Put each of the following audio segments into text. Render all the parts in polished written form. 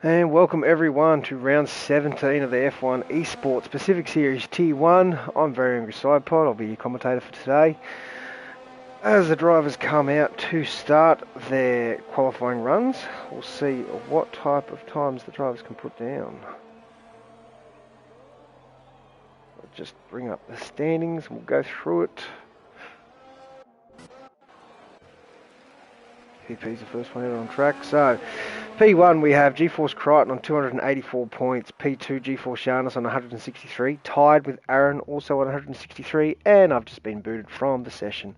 And welcome everyone to round 17 of the F1 Esports Pacific Series T1. I'm Very Angry Sidepod, I'll be your commentator for today. As the drivers come out to start their qualifying runs, we'll see what type of times the drivers can put down. I'll just bring up the standings, we'll go through it. PP's the first one out on track. So, P1 we have GeForce Crichton on 284 points, P2 GeForce Sharness on 163, tied with Aaron also on 163, and I've just been booted from the session.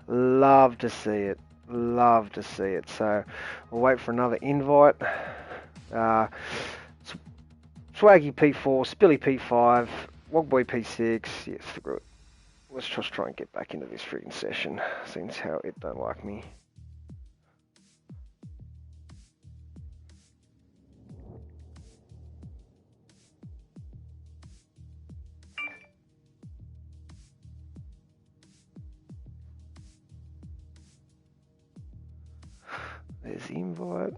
Love to see it, love to see it. So, we'll wait for another invite. Swaggy P4, Spilly P5, Wogboy P6, yes, screw it. Let's just try and get back into this freaking session, since how it don't like me. There's the invite.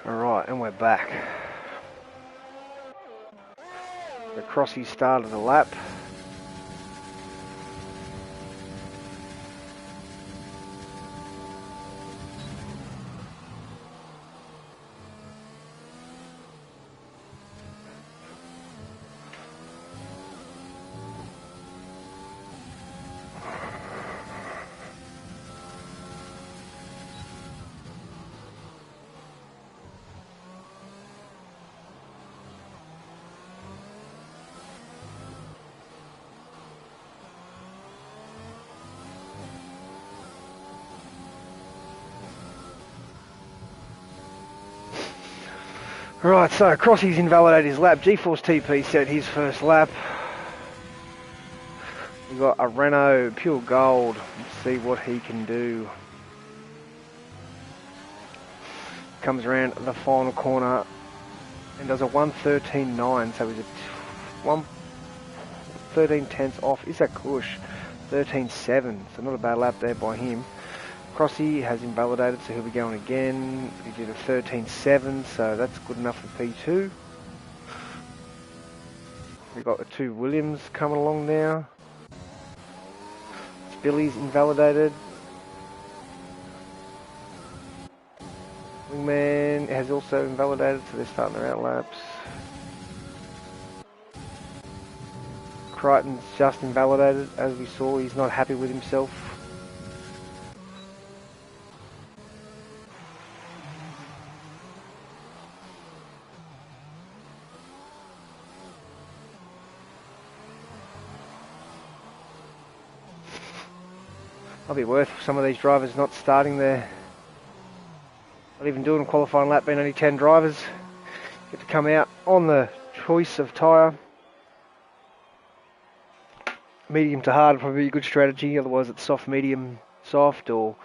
Alright, and we're back. The Crossy started the lap. Right, so Crossy's invalidated his lap. GeForce TP set his first lap. We've got a Renault Pure Gold. Let's see what he can do. Comes around the final corner and does a 1:13.9, so he's a 1:13 tenths off. Is that Kush? 13.7, so not a bad lap there by him. Crossy has invalidated, so he'll be going again. He did a 13.7, so that's good enough for P2. We've got the two Williams coming along now. Billy's invalidated. Wingman has also invalidated, so they're starting their out laps. Crichton's just invalidated, as we saw. He's not happy with himself. Might be worth some of these drivers not starting there. Not even doing a qualifying lap, being only 10 drivers. Get to come out on the choice of tyre. Medium to hard would probably be a good strategy, otherwise it's soft, medium, soft, or...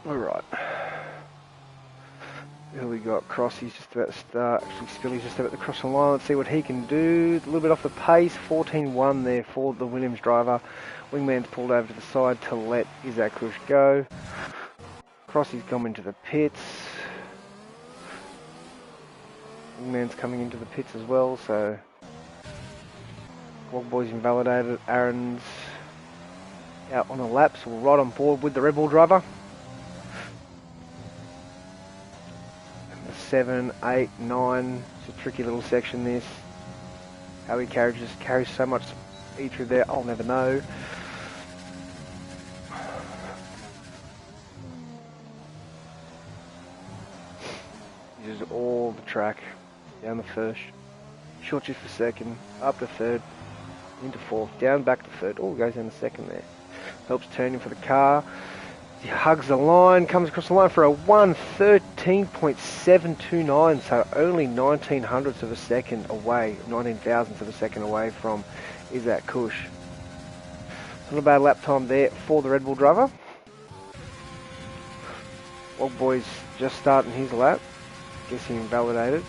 Alright. Here we got Crossy's just about to start. Actually, Spilly's just about to cross the line. Let's see what he can do. A little bit off the pace. 14.1 there for the Williams driver. Wingman's pulled over to the side to let Isaac Kush go. Crossy's gone into the pits. Wingman's coming into the pits as well, so... Wogboy's invalidated. Aaron's out on a lap, so we're right on board with the Red Bull driver. 7, 8, 9. It's a tricky little section this. How he carries so much speed through there, I'll never know. Uses all the track down the first, short shift for second, up to third, into fourth, down back to third. Oh, goes down the second there. Helps turn in for the car. He hugs the line, comes across the line for a 1:13.729, so only 19 hundredths of a second away, 19 thousandths of a second away from Isaac Kush. Not a bad lap time there for the Red Bull driver. Old boy's just starting his lap. Guess he invalidated.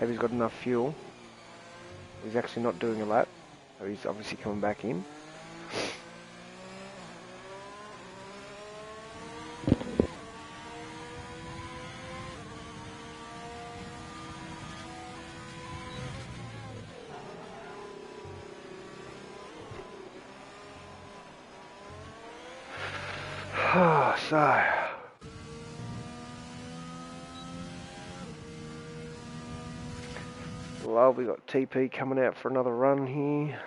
Hope he's got enough fuel. He's actually not doing a lap, so he's obviously coming back in. So, well, we got TP coming out for another run here.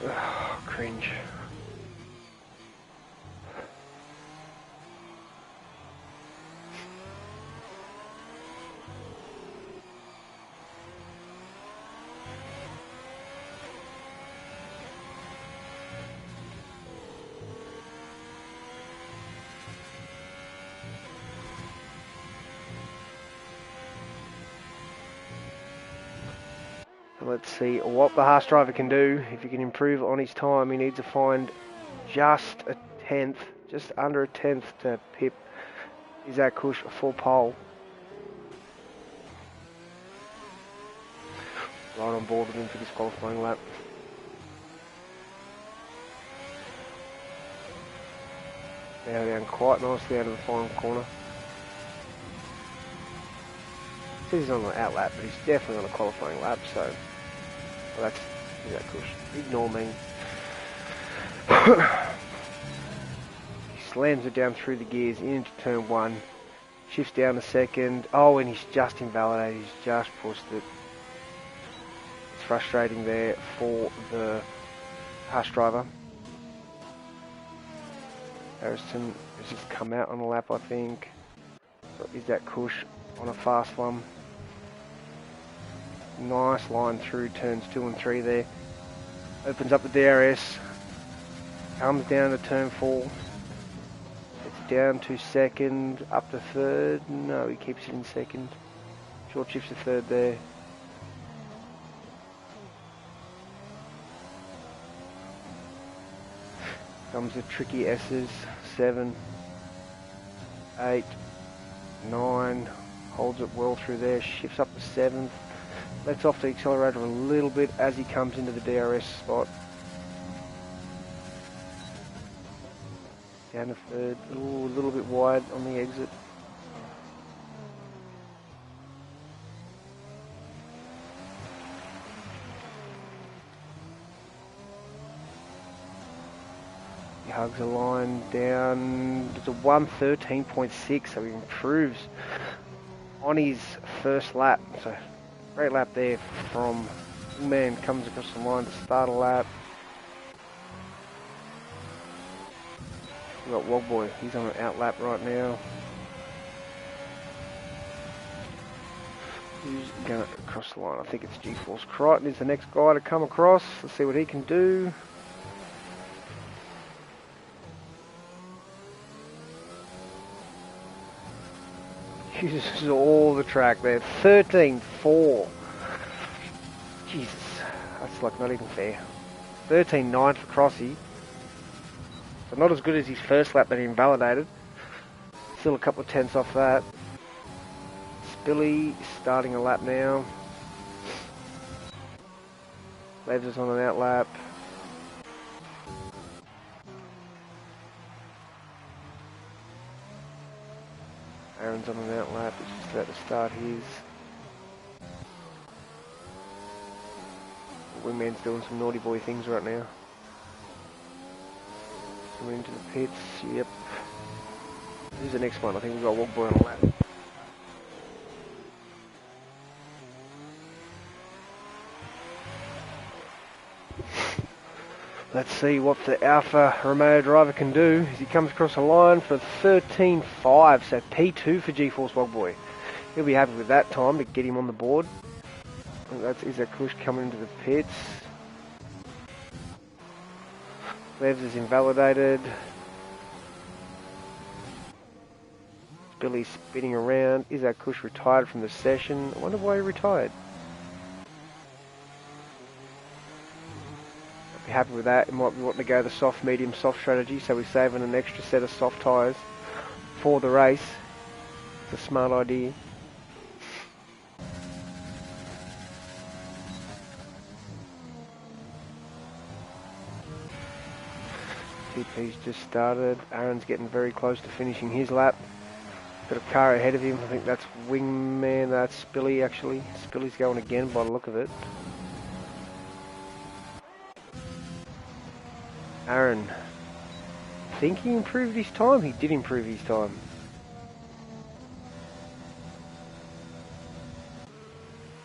Oh, cringe. Let's see what the Haas driver can do. If he can improve on his time, he needs to find just a tenth, just under a tenth to pip Isaac Kush a full pole. Right on board with him for this qualifying lap. Now down quite nicely out of the final corner. He's on an out lap, but he's definitely on a qualifying lap, so well, that's Isaac Kush. Ignore me. He slams it down through the gears into turn one, shifts down to second. Oh, and he's just invalidated. He's just pushed it. It's frustrating there for the Haas driver. Harrison has just come out on a lap, I think. So Isaac Kush on a fast one. Nice line through turns 2 and 3 there. Opens up the DRS. Comes down to turn 4. It's down to second, up to third. No, he keeps it in second. Short shifts to third there. Comes the tricky S's. 7, 8, 9. Holds it well through there. Shifts up to 7th. Lets off the accelerator a little bit as he comes into the DRS spot. Down to third. Ooh, a little bit wide on the exit. He hugs a line down. It's a 1:13.6, so he improves on his first lap. So great lap there from man. Comes across the line to start a lap. We've got Wogboy. He's on an out lap right now. Who's going across the line? I think it's G-Force Crichton is the next guy to come across. Let's see what he can do. Uses all the track there. 13.4. Jesus, that's like not even fair. 13.9 for Crossy. So not as good as his first lap that he invalidated. Still a couple of tenths off that. Billy starting a lap now. Levs is on an out lap. Aaron's on an out lap. He's just about to start his. Wingman's doing some naughty boy things right now. Coming into the pits. Yep. Who's the next one? I think we've got Wogboy on a lap. Let's see what the Alfa Romeo driver can do as he comes across the line for 13.5, so P2 for G-Force Wogboy. He'll be happy with that time to get him on the board. That's Isaac Kush coming into the pits. Levs is invalidated. Billy's spinning around. Isaac Kush retired from the session. I wonder why he retired. Happy with that. He might be wanting to go the soft, medium, soft strategy, so we're saving an extra set of soft tyres for the race. It's a smart idea. TP's just started. Aaron's getting very close to finishing his lap. Got a car ahead of him. I think that's Wingman. That's Spilly actually. Spilly's going again by the look of it. Aaron, I think he improved his time. He did improve his time.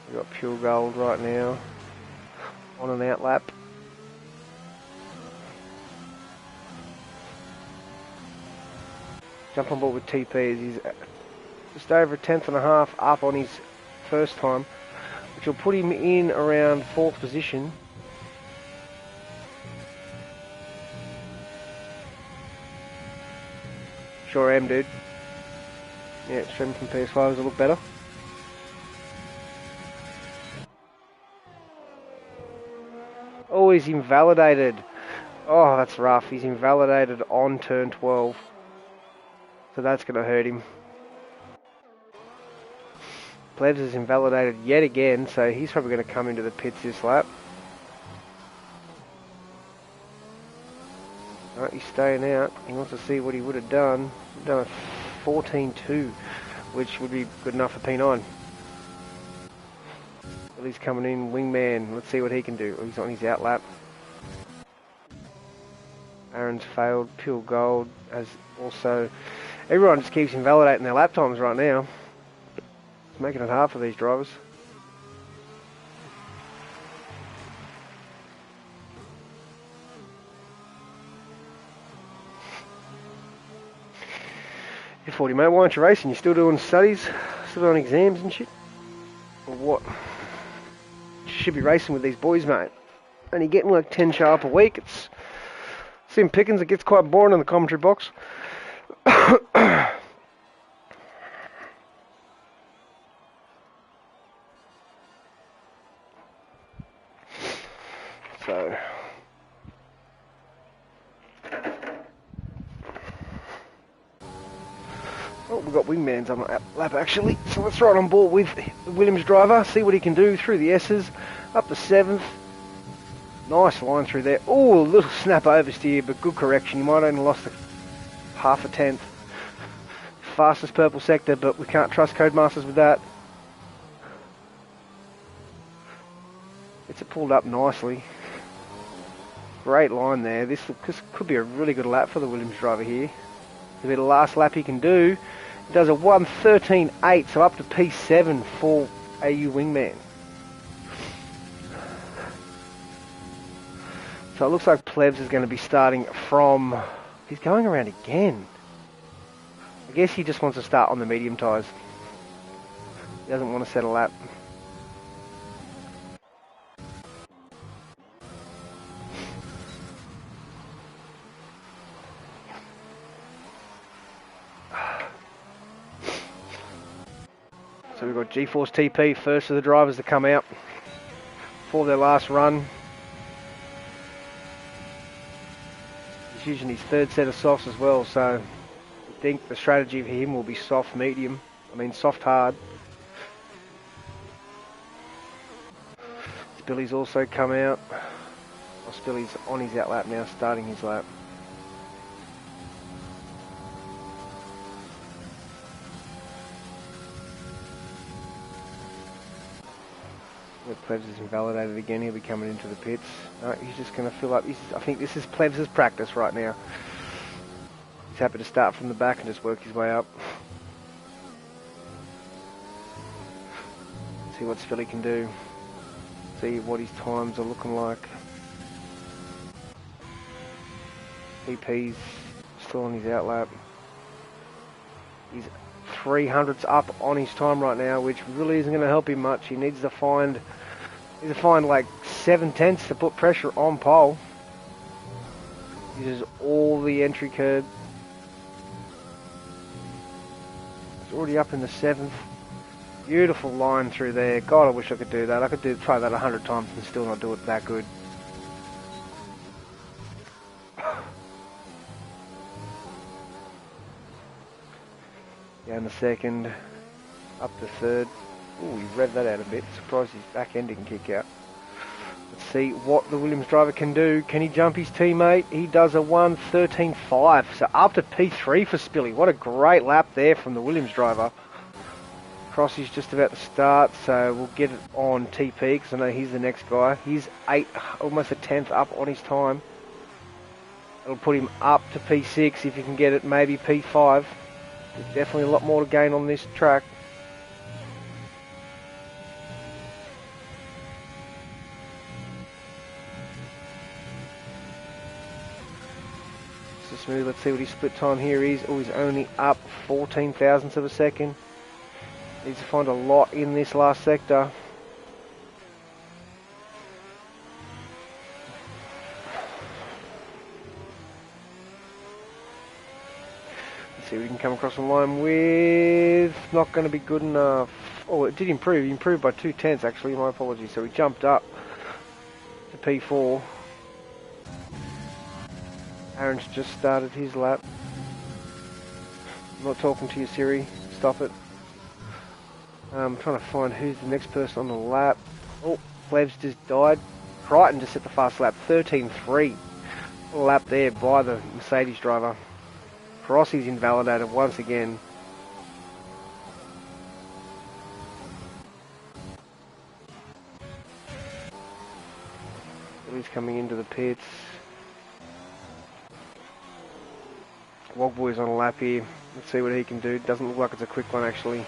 We've got Pure Gold right now on an out lap. Jump on board with TP as he's just over a tenth and a half up on his first time, which will put him in around 4th position. Sure am, dude. Yeah, stream from PS5 does look better. Oh, he's invalidated. Oh, that's rough. He's invalidated on turn 12. So that's going to hurt him. Plebs is invalidated yet again, so he's probably going to come into the pits this lap. Right, he's staying out. He wants to see what he would have done. He's done a 14.2, which would be good enough for P9. Well, he's coming in, Wingman. Let's see what he can do. He's on his out lap. Aaron's failed. Pure Gold has also... Everyone just keeps invalidating their lap times right now. It's making it hard for these drivers. You're 40, mate. Why aren't you racing? You still doing studies? Still doing exams and shit? Or what? You should be racing with these boys, mate. Only getting like 10 sharp a week. It's Sim Pickens. It gets quite boring in the commentary box. So... Oh, we've got Wingmans on the lap actually, so let's ride on board with the Williams driver, see what he can do through the S's, up to 7th. Nice line through there. Oh, a little snap oversteer, but good correction. You might only lost half a tenth. Fastest purple sector, but we can't trust Codemasters with that. It's pulled up nicely. Great line there. This could be a really good lap for the Williams driver here. It'll be the last lap he can do. He does a 1:13.8, so up to P7 for AU Wingman. So it looks like Plebs is going to be starting from... He's going around again. I guess he just wants to start on the medium tyres. He doesn't want to set a lap. So we've got G-Force TP, first of the drivers to come out for their last run. He's using his 3rd set of softs as well, so I think the strategy for him will be soft medium, soft hard. Spilly's also come out. Well, Spilly's on his out lap now, starting his lap. Plebs is invalidated again. He'll be coming into the pits. No, he's just going to fill up. I think this is Plebs' practice right now. He's happy to start from the back and just work his way up. See what Spilly can do. See what his times are looking like. PP's still on his out lap. He's 300s up on his time right now, which really isn't going to help him much. He needs to find like 7/10 to put pressure on pole. Uses all the entry curb. It's already up in the 7th. Beautiful line through there. God, I wish I could do that. I could try that 100 times and still not do it that good. Down the 2nd, up to 3rd. Ooh, he revved that out a bit. Surprised his back end didn't kick out. Let's see what the Williams driver can do. Can he jump his teammate? He does a 1:13.5. So up to P3 for Spilly. What a great lap there from the Williams driver. Crossy's just about to start, so we'll get it on TP because I know he's the next guy. He's almost a 10th up on his time. It'll put him up to P6 if you can get it, maybe P5. There's definitely a lot more to gain on this track. So smooth. Let's see what his split time here is. Oh, he's only up 14 thousandths of a second. Needs to find a lot in this last sector. Let's see if we can come across the line with... Not going to be good enough. Oh, it did improve. He improved by 2/10 actually. My apologies. So he jumped up to P4. Aaron's just started his lap. I'm not talking to you, Siri. Stop it. I'm trying to find who's the next person on the lap. Oh, Plebs just died. Crichton just set the fast lap. 13.3. A lap there by the Mercedes driver. Crossy's invalidated once again. He's coming into the pits. Wogboy's on a lap here. Let's see what he can do. Doesn't look like it's a quick one actually.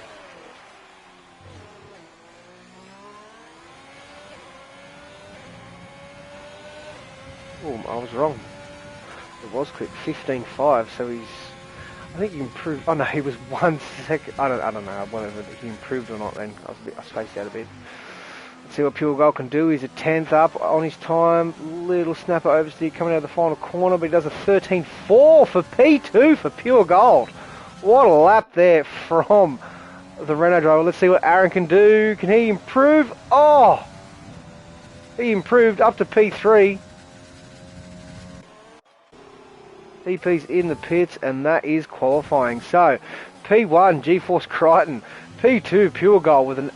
Oh, I was wrong. It was quick. 15.5. So he's... I think he improved. Oh no, he was 1 second. I don't know whether he improved or not. Then I spaced out a bit. Let's see what Pure Gold can do. He's a 10th up on his time. Little snapper oversteer coming out of the final corner, but he does a 13.4 for P2 for Pure Gold. What a lap there from the Renault driver. Let's see what Aaron can do. Can he improve? Oh, he improved up to P3. TP's in the pits, and that is qualifying. So, P1, GeForce Crichton. P2, Pure Gold with an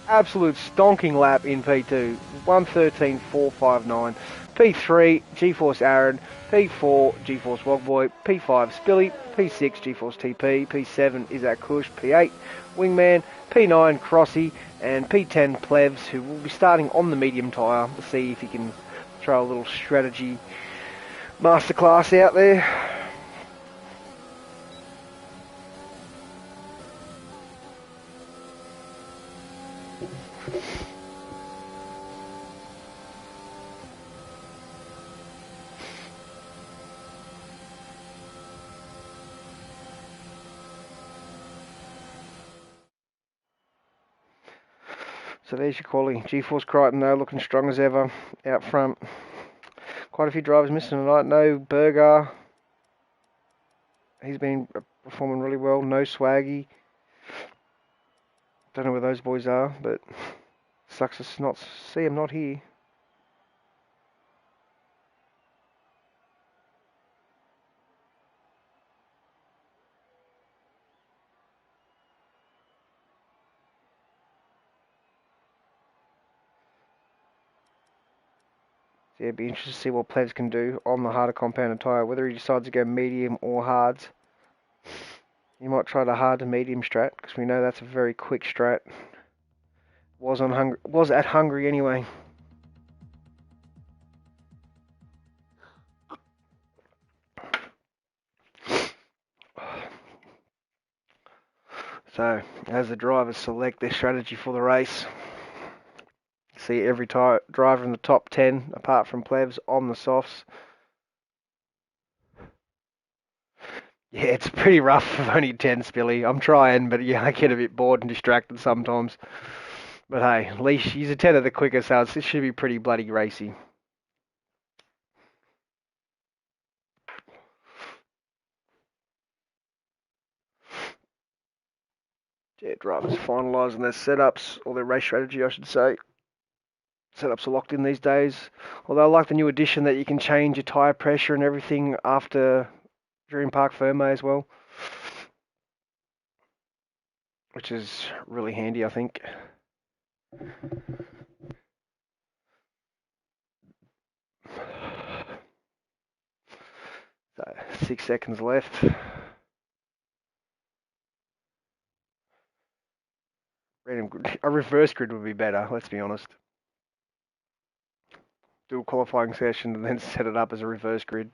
absolute stonking lap in P2. 1:13.459. P3, GeForce Aaron. P4, GeForce Wogboy. P5, Spilly. P6, GeForce TP. P7, Isaac Kush. P8, Wingman. P9, Crossy. And P10, Plebs, who will be starting on the medium tyre to see if he can throw a little strategy masterclass out there. So there's your quality. GeForce Crichton though, looking strong as ever out front. Quite a few drivers missing tonight. No Berger. He's been performing really well. No Swaggy. Don't know where those boys are, but sucks to not see them not here. So yeah, it'd be interesting to see what Plebs can do on the harder compounded tyre, whether he decides to go medium or hards. He might try the hard to medium strat, because we know that's a very quick strat. Was at Hungary anyway. So, as the drivers select their strategy for the race, see every driver in the top 10, apart from Plebs, on the softs. Yeah, it's pretty rough with only 10, Spilly. I'm trying, but yeah, I get a bit bored and distracted sometimes. But hey, at least he's a 10 of the quicker, so it should be pretty bloody racy. Yeah, drivers finalising their setups, or their race strategy, I should say. Setups are locked in these days. Although I like the new addition that you can change your tyre pressure and everything during Parc Fermé as well, which is really handy, I think. So 6 seconds left. A reverse grid would be better, let's be honest. Do a qualifying session and then set it up as a reverse grid.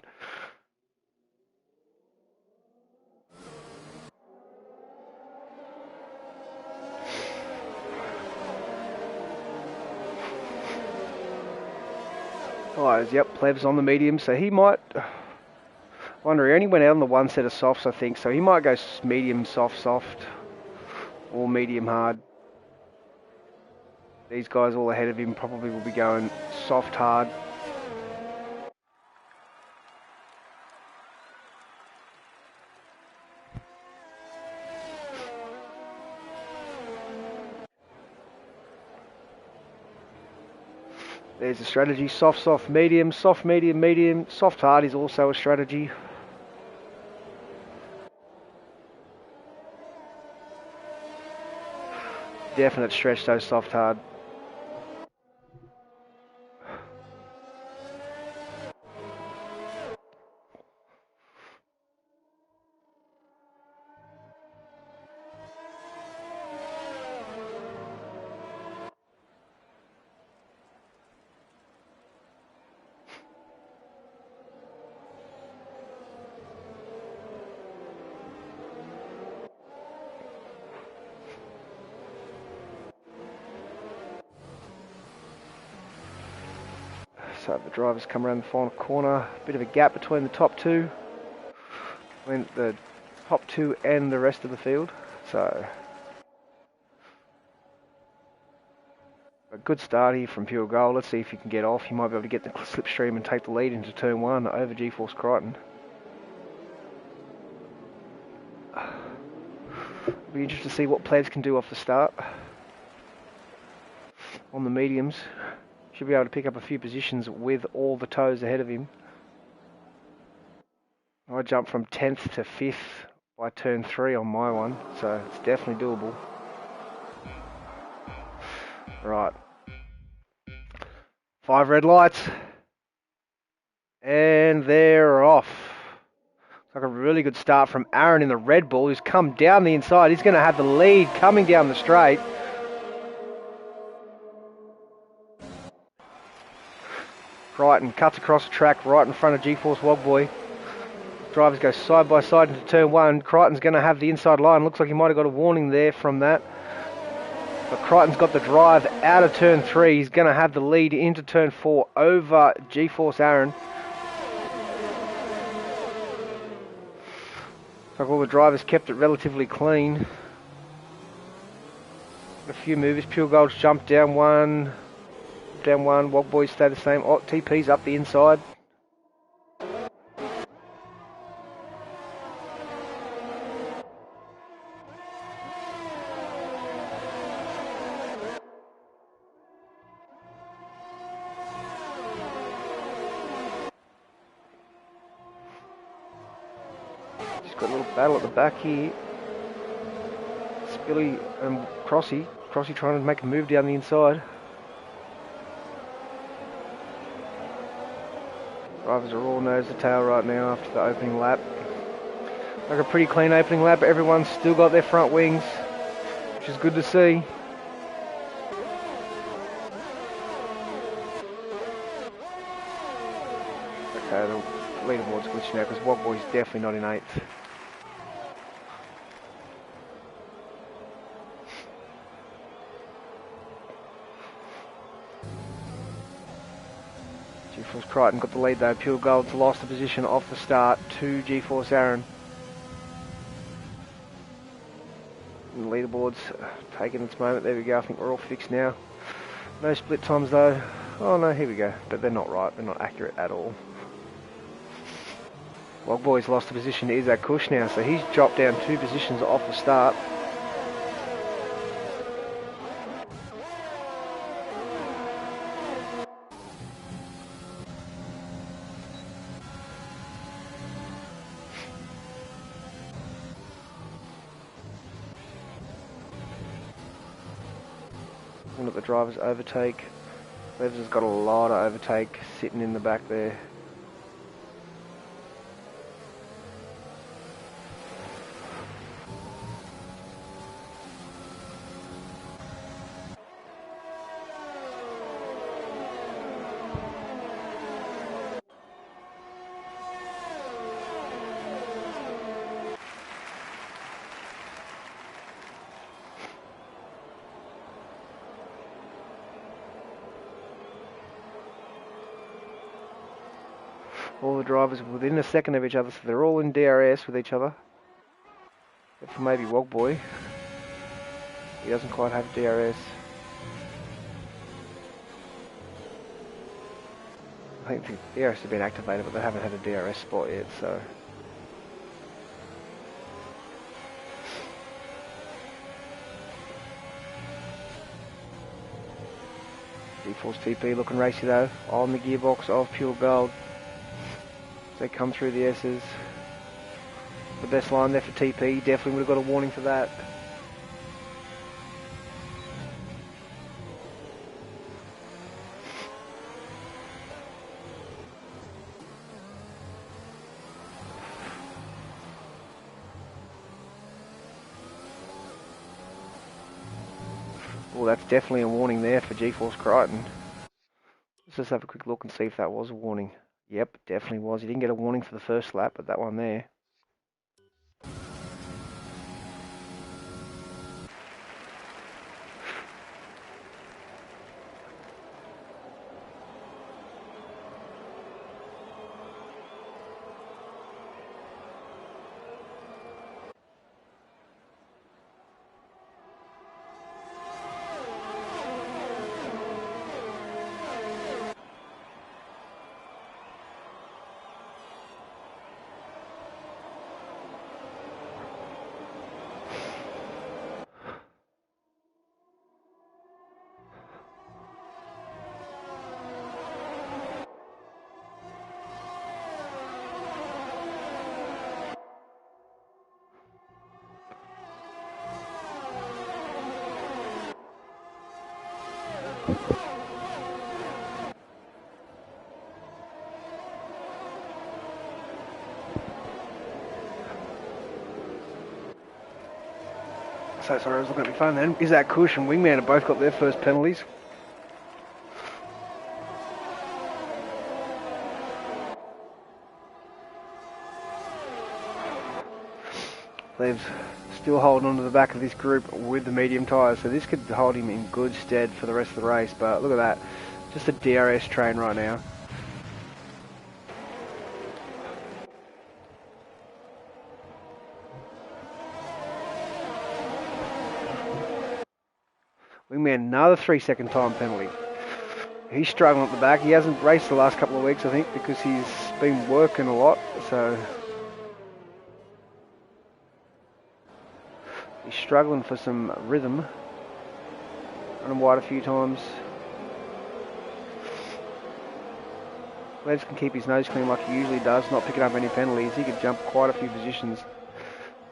Tyres, yep, Plebs on the medium, so he might... I wonder, he only went out on the one set of softs, I think, so he might go medium soft, or medium hard. These guys all ahead of him probably will be going soft hard. There's a strategy, soft, medium, soft, medium, soft hard is also a strategy. Definite stretch though, soft hard. So the drivers come around the final corner, bit of a gap between the top two, between the top two and the rest of the field. So a good start here from Pure Gold. Let's see if he can get off. He might be able to get the slipstream and take the lead into turn 1 over GeForce Crichton. It'll be interesting to see what Plebs can do off the start. On the mediums, should be able to pick up a few positions with all the toes ahead of him. I jumped from 10th to 5th by turn 3 on my one, so it's definitely doable. Right. 5 red lights. And they're off. Looks like a really good start from Aaron in the Red Bull, who's come down the inside. He's going to have the lead coming down the straight. Crichton cuts across the track right in front of GeForce Wogboy. Drivers go side by side into turn 1. Crichton's going to have the inside line. Looks like he might have got a warning there from that. But Crichton's got the drive out of turn 3. He's going to have the lead into turn 4 over GeForce Aaron. Looks like all the drivers kept it relatively clean. A few movers. Pure Gold's jumped down one. Wogboys stay the same. Oh, TP's up the inside. Just got a little battle at the back here. Spilly and Crossy. Crossy trying to make a move down the inside. Drivers are all nose to tail right now after the opening lap. Like a pretty clean opening lap. Everyone's still got their front wings, which is good to see. Okay, the leaderboard's glitching now because Wogboy's definitely not in 8th. GeForce Crichton got the lead though. Pure Gold's lost the position off the start to GeForce Aaron. And the leaderboard's taking its moment. There we go. I think we're all fixed now. No split times though. Oh no, here we go. But they're not right. They're not accurate at all. Wogboy's lost the position to Isaac Kush now, so he's dropped down 2 positions off the start. Looking at the drivers overtake. Levs has got a lot of overtake sitting in the back there. All the drivers within a second of each other, so they're all in DRS with each other. Except for maybe Wogboy. He doesn't quite have DRS. I think the DRS has been activated, but they haven't had a DRS spot yet, so... GeForce TP looking racy though, on the gearbox of Pure Gold. They come through the S's. The best line there for TP, definitely would have got a warning for that. Well, that's definitely a warning there for GeForce Crichton. Let's just have a quick look and see if that was a warning. Yep, definitely was. He didn't get a warning for the first lap, but that one there. So sorry, I was looking at my phone then. Isaac Kush and Wingman have both got their first penalties. They've still holding on to the back of this group with the medium tyres, so this could hold him in good stead for the rest of the race, but look at that. Just a DRS train right now. Wingman, another 3-second time penalty. He's struggling at the back. He hasn't raced the last couple of weeks, I think, because he's been working a lot, so... He's struggling for some rhythm. Running wide a few times. Levs can keep his nose clean like he usually does, not picking up any penalties. He could jump quite a few positions,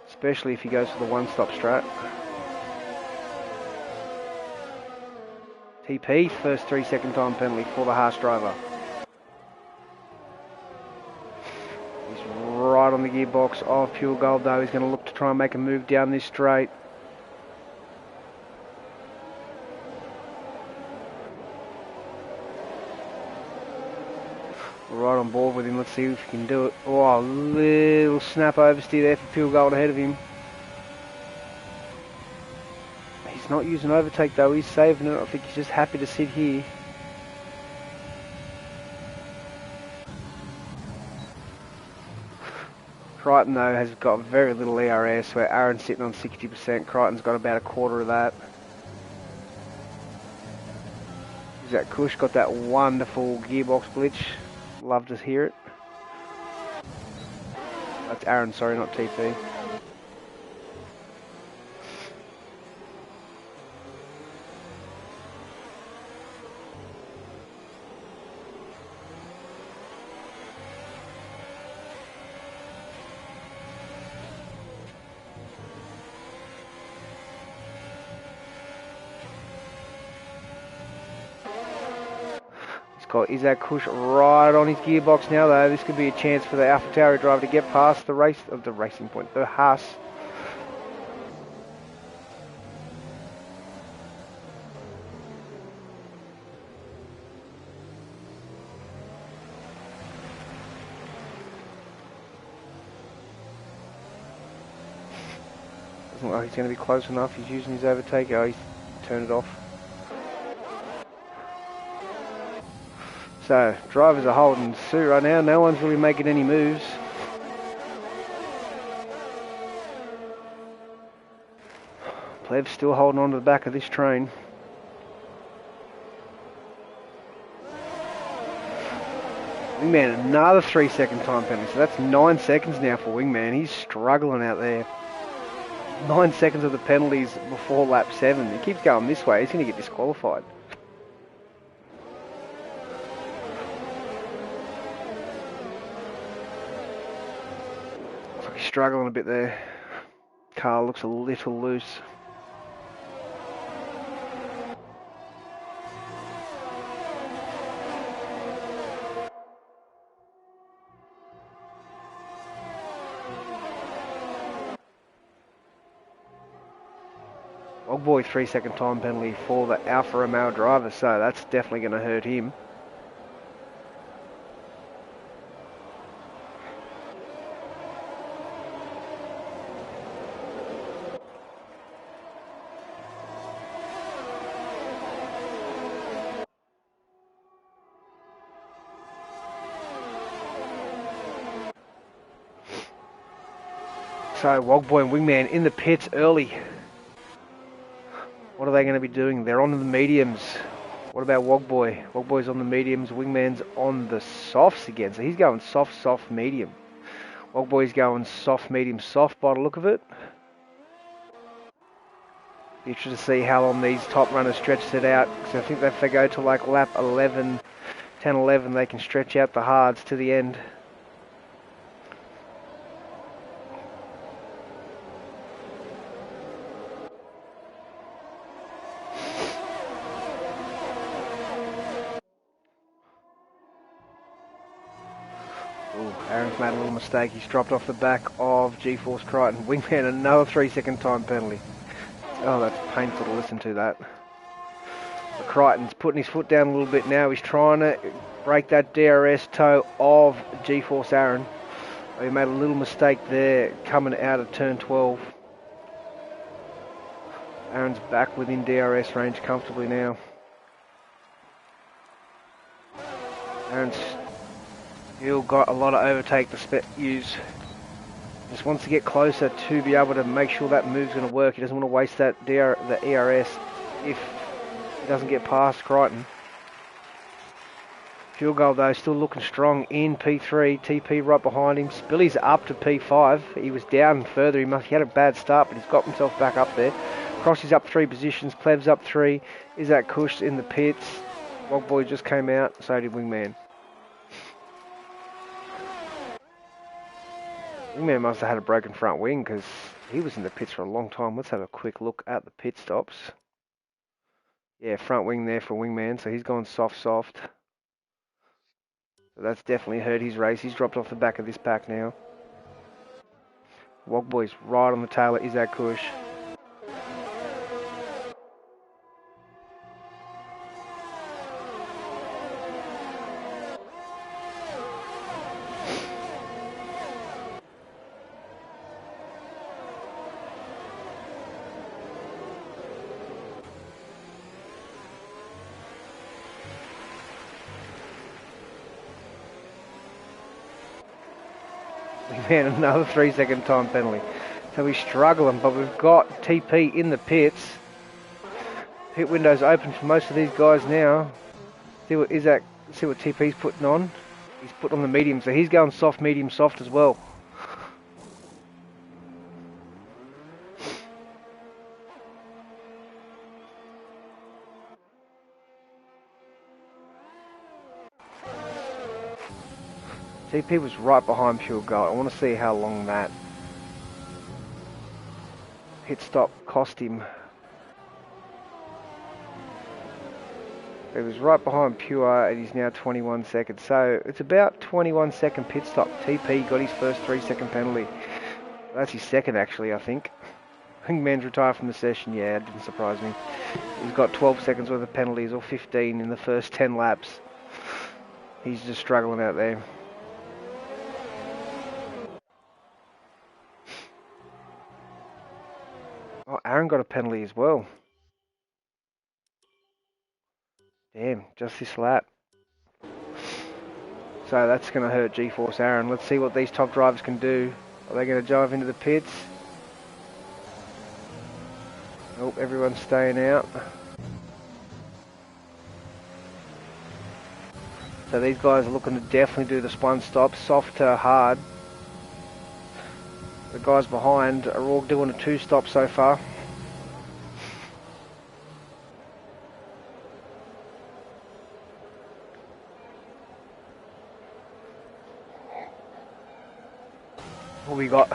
especially if he goes for the one-stop strat. TP, first 3-second time penalty for the harsh driver. gearbox of Pure Gold though. He's going to look to try and make a move down this straight. Right on board with him. Let's see if he can do it. Oh, a little snap oversteer there for Pure Gold ahead of him. He's not using overtake though. He's saving it. I think he's just happy to sit here. Crichton though has got very little ERS, where Aaron's sitting on 60%. Crichton's got about a quarter of that. That Kush got that wonderful gearbox glitch. Love to hear it. That's Aaron, sorry, not TP. Got Isaac Kush right on his gearbox now though. This could be a chance for the AlphaTauri driver to get past the racing point, the Haas. Doesn't look like he's going to be close enough. He's using his overtake. Oh, he's turned it off. So, drivers are holding suit right now. No one's really making any moves. Pleb's still holding on to the back of this train. Wingman, another 3-second time penalty. So that's 9 seconds now for Wingman. He's struggling out there. 9 seconds of the penalties before lap 7. He keeps going this way. He's going to get disqualified. Struggling a bit there. Car looks a little loose. Old boy 3-second time penalty for the Alfa Romeo driver, so that's definitely going to hurt him. So, Wogboy and Wingman in the pits early. What are they going to be doing? They're on the mediums. What about Wogboy? Wogboy's on the mediums. Wingman's on the softs again. So he's going soft, soft, medium. Wogboy's going soft, medium, soft by the look of it. Be interested to see how long these top runners stretch it out. Because I think that if they go to like lap 11, 10, 11, they can stretch out the hards to the end. Aaron's made a little mistake. He's dropped off the back of G-Force Crichton. Wingman, another 3-second time penalty. Oh, that's painful to listen to that. But Crichton's putting his foot down a little bit now. He's trying to break that DRS toe of G-Force Aaron. He made a little mistake there coming out of turn 12. Aaron's back within DRS range comfortably now. Aaron's still got a lot of overtake to use. Just wants to get closer to be able to make sure that move's going to work. He doesn't want to waste the ERS if he doesn't get past Crichton. Fuel Gold though still looking strong in P3. TP right behind him. Spilly's up to P5. He was down further. He had a bad start, but he's got himself back up there. Crossy's up 3 positions. Pleb's up 3. Is that Kush in the pits? Wogboy just came out. So did Wingman. Wingman must have had a broken front wing because he was in the pits for a long time. Let's have a quick look at the pit stops. Yeah, front wing there for Wingman, so he's gone soft. So that's definitely hurt his race. He's dropped off the back of this pack now. Wogboy's right on the tail of Isaac Kush. Man, another 3-second time penalty. So we're struggling, but we've got TP in the pits. Pit window's open for most of these guys now. See what TP's putting on. He's put on the medium, so he's going soft, medium, soft as well. TP was right behind Pure Gold. I want to see how long that pit stop cost him. He was right behind Pure and he's now 21 seconds. So it's about 21-second pit stop. TP got his first 3-second penalty. That's his second actually, I think. I think man's retired from the session. Yeah, it didn't surprise me. He's got 12 seconds worth of penalties or 15 in the first 10 laps. He's just struggling out there. Oh, Aaron got a penalty as well. Damn, just this lap. So that's going to hurt GeForce Aaron. Let's see what these top drivers can do. Are they going to drive into the pits? Nope, everyone's staying out. So these guys are looking to definitely do this one stop, soft to hard. The guys behind are all doing a 2-stop so far. What we got?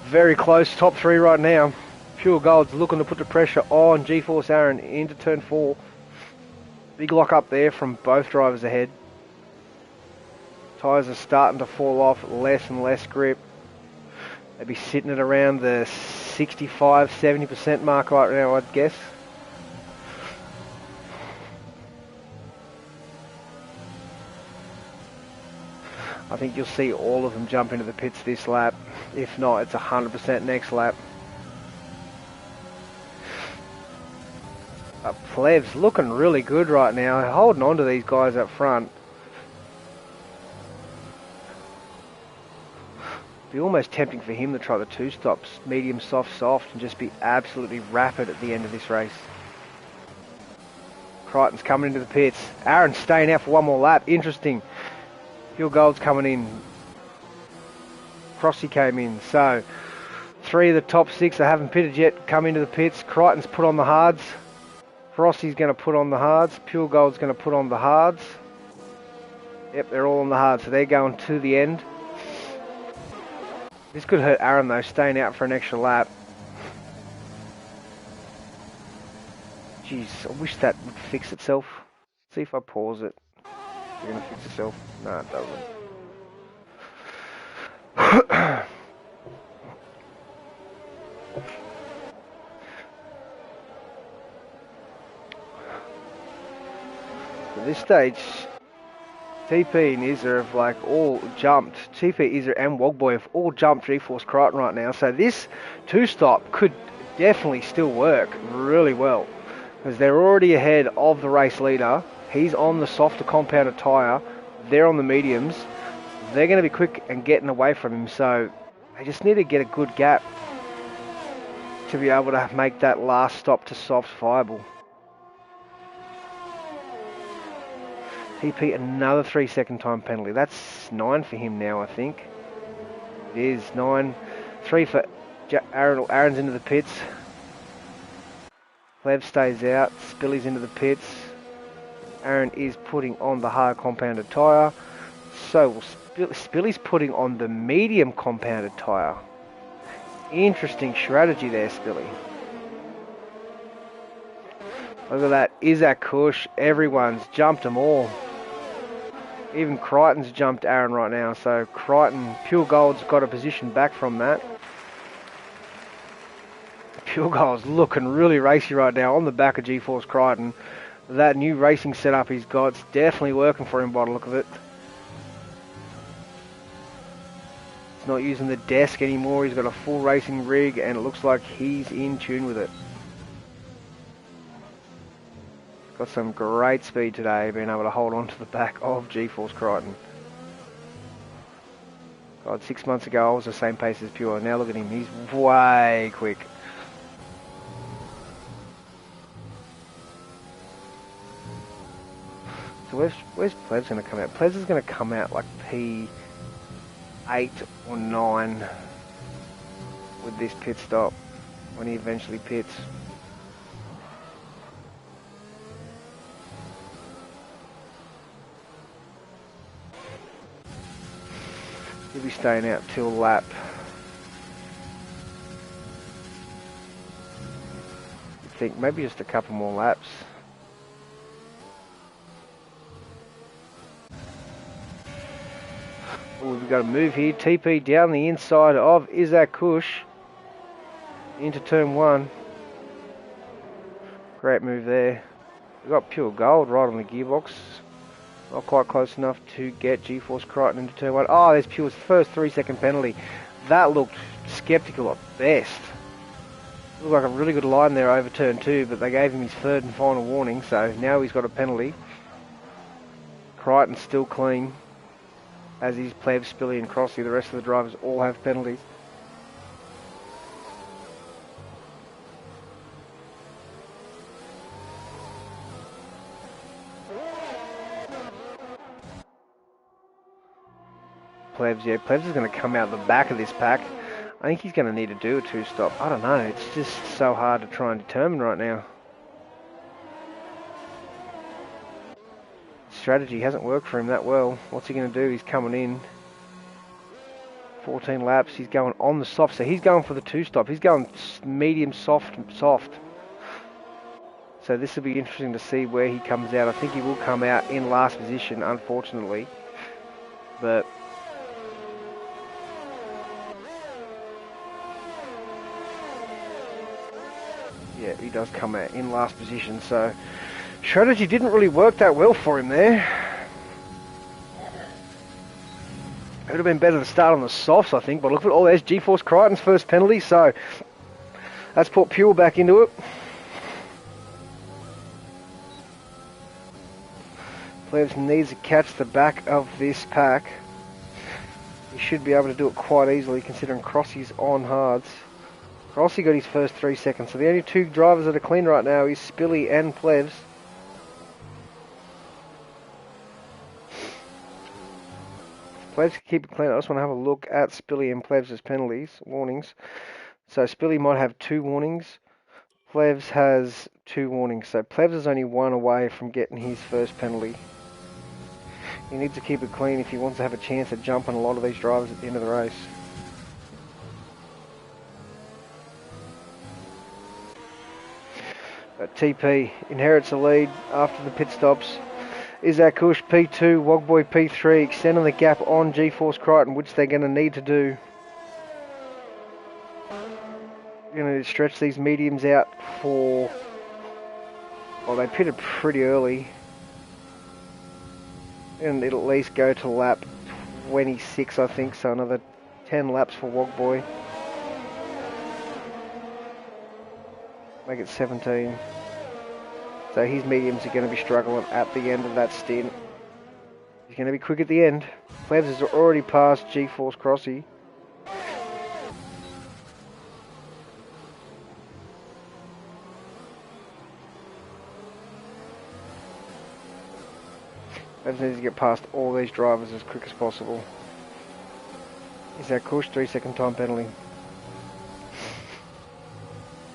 Very close, top 3 right now. Pure Gold's looking to put the pressure on GeForce Aaron into turn 4. Big lock up there from both drivers ahead. Tyres are starting to fall off, less and less grip. They'd be sitting at around the 65-70% mark right now, I'd guess. I think you'll see all of them jump into the pits this lap. If not, it's 100% next lap. Plev's looking really good right now, holding on to these guys up front. Be almost tempting for him to try the 2 stops, medium, soft, soft, and just be absolutely rapid at the end of this race. Crichton's coming into the pits. Aaron's staying out for one more lap. Interesting. Pure Gold's coming in. Crossy came in. So 3 of the top 6 that haven't pitted yet come into the pits. Crichton's put on the hards. Crossy's going to put on the hards. Pure Gold's going to put on the hards. Yep, they're all on the hards, so they're going to the end. This could hurt Aaron though, staying out for an extra lap. Jeez, I wish that would fix itself. See if I pause it. It's going to fix itself. No, it doesn't. At this stage, TP and Izzer have like all jumped. TP, Izzer and Wogboy have all jumped GeForce Crichton right now. So this 2-stop could definitely still work really well. Because they're already ahead of the race leader. He's on the softer compounded tyre. They're on the mediums. They're going to be quick and getting away from him. So they just need to get a good gap to be able to make that last stop to soft viable. TP, another 3-second time penalty. That's 9 for him now, I think. It is 9. 3 for Aaron. Aaron's into the pits. Lev stays out. Spilly's into the pits. Aaron is putting on the hard compounded tyre. So Spilly's putting on the medium compounded tyre. Interesting strategy there, Spilly. Look at that. Isaac Kush. Everyone's jumped them all. Even Crichton's jumped Aaron right now. So Crichton, Pure Gold's got a position back from that. Pure Gold's looking really racy right now on the back of GeForce Crichton. That new racing setup he's got's definitely working for him by the look of it. He's not using the desk anymore, he's got a full racing rig and it looks like he's in tune with it. Got some great speed today, being able to hold on to the back of GeForce Crichton. God, 6 months ago I was the same pace as Pure. Now look at him, he's way quick. So where's Plebs going to come out? Plebs is going to come out like P8 or 9 with this pit stop when he eventually pits. He'll be staying out till lap. You'd think maybe just a couple more laps. Ooh, we've got a move here. TP down the inside of Isaac Kush into turn 1. Great move there. We've got Pure Gold right on the gearbox. Not quite close enough to get GeForce Crichton into turn 1. Oh, there's Pure's first 3-second penalty. That looked skeptical at best. Looked like a really good line there over turn 2, but they gave him his third and final warning, so now he's got a penalty. Crichton's still clean, as is Plebs, Spilly and Crossy. The rest of the drivers all have penalties. Plebs, yeah, Plebs is going to come out the back of this pack. I think he's going to need to do a 2-stop. I don't know, it's just so hard to try and determine right now. Strategy hasn't worked for him that well. What's he going to do? He's coming in. 14 laps, he's going on the soft, so he's going for the 2-stop. He's going medium, soft. So this will be interesting to see where he comes out. I think he will come out in last position, unfortunately. But yeah, he does come out in last position, so strategy didn't really work that well for him there. It would have been better to start on the softs, I think, but look at all, there's GeForce Crichton's first penalty, so that's put Pure back into it. Plebs needs to catch the back of this pack. He should be able to do it quite easily, considering Crossy's on hards. Crossy got his first 3 seconds, so the only two drivers that are clean right now is Spilly and Plebs. Plebs can keep it clean. I just want to have a look at Spilly and Plebs' penalties, warnings. So Spilly might have 2 warnings. Plebs has 2 warnings. So Plebs is only 1 away from getting his first penalty. He needs to keep it clean if he wants to have a chance at jumping a lot of these drivers at the end of the race. But TP inherits the lead after the pit stops. Isaac Kush P2, Wogboy P3, extending the gap on GeForce Crichton, which they're going to need to do. They're going to stretch these mediums out for... Well, they pitted pretty early. And it'll at least go to lap 26, I think, so another 10 laps for Wogboy. Make it 17. So his mediums are going to be struggling at the end of that stint. He's going to be quick at the end. Plebs has already passed GeForce Crossy. Plebs needs to get past all these drivers as quick as possible. Is that Kush? 3-second time penalty.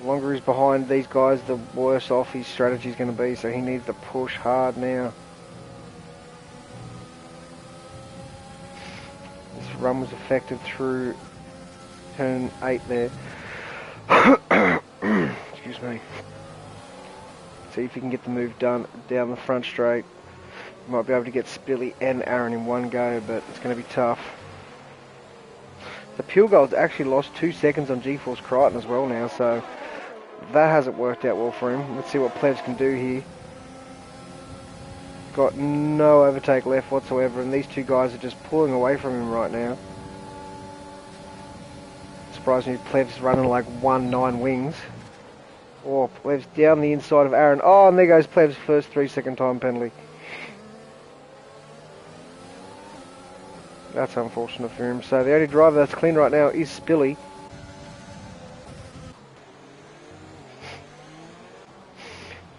The longer he's behind these guys, the worse off his strategy is going to be, so he needs to push hard now. This run was affected through turn 8 there. Excuse me. See if he can get the move done down the front straight. He might be able to get Spilly and Aaron in one go, but it's going to be tough. The Pure Gold's actually lost 2 seconds on GeForce Crichton as well now, so That hasn't worked out well for him. Let's see what Plebs can do here. Got no overtake left whatsoever, and these two guys are just pulling away from him right now. Surprisingly, Plebs running like 1.9 wings. Oh, Plebs down the inside of Aaron. Oh, and there goes Plebs' first 3-second time penalty. That's unfortunate for him. So the only driver that's clean right now is Spilly.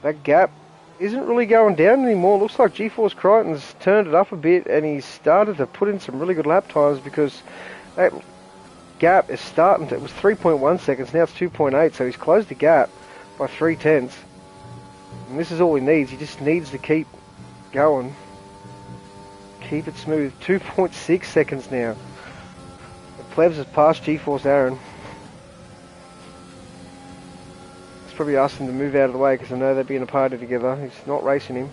That gap isn't really going down anymore. Looks like G-Force Crichton's turned it up a bit and he's started to put in some really good lap times, because that gap is starting to, it was 3.1 seconds, now it's 2.8, so he's closed the gap by 0.3. And this is all he needs. He just needs to keep going. Keep it smooth. 2.6 seconds now. The Plebs has passed G-Force Aaron. It's probably asking him to move out of the way, because I know they'd be in a party together. He's not racing him.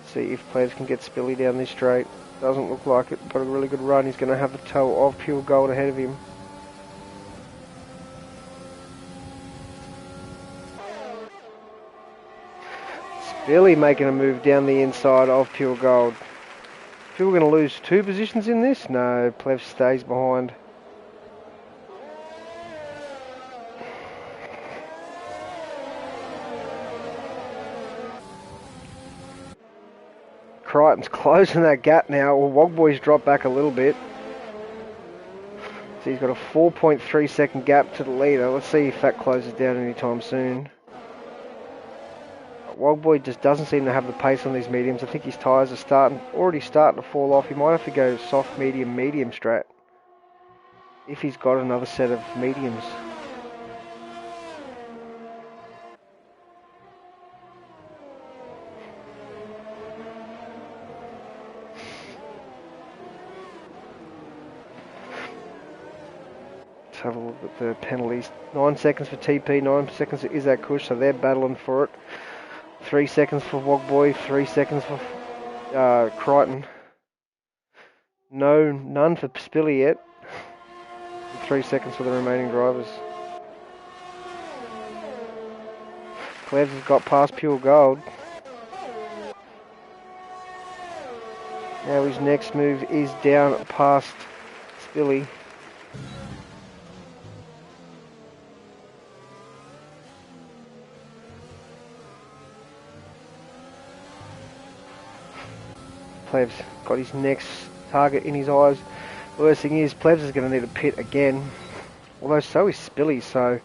See if Plebs can get Spilly down this straight. Doesn't look like it. Got a really good run. He's going to have the toe of Pure Gold ahead of him. Spilly making a move down the inside of Pure Gold. Feel we're going to lose 2 positions in this? No, Plebs stays behind. Crichton's closing that gap now. Well, Wogboy's dropped back a little bit. So he's got a 4.3 second gap to the leader. Let's see if that closes down anytime soon. Wogboy just doesn't seem to have the pace on these mediums. I think his tyres are already starting to fall off. He might have to go soft, medium strat, if he's got another set of mediums. Let's have a look at the penalties. 9 seconds for TP, 9 seconds for Isaac Kush, so they're battling for it. 3 seconds for Wogboy, 3 seconds for Crichton. None for Spilly yet. 3 seconds for the remaining drivers. Plebs has got past Pure Gold. Now his next move is down past Spilly. Plebs got his next target in his eyes. The worst thing is, Plebs is going to need a pit again. Although so is Spilly, so...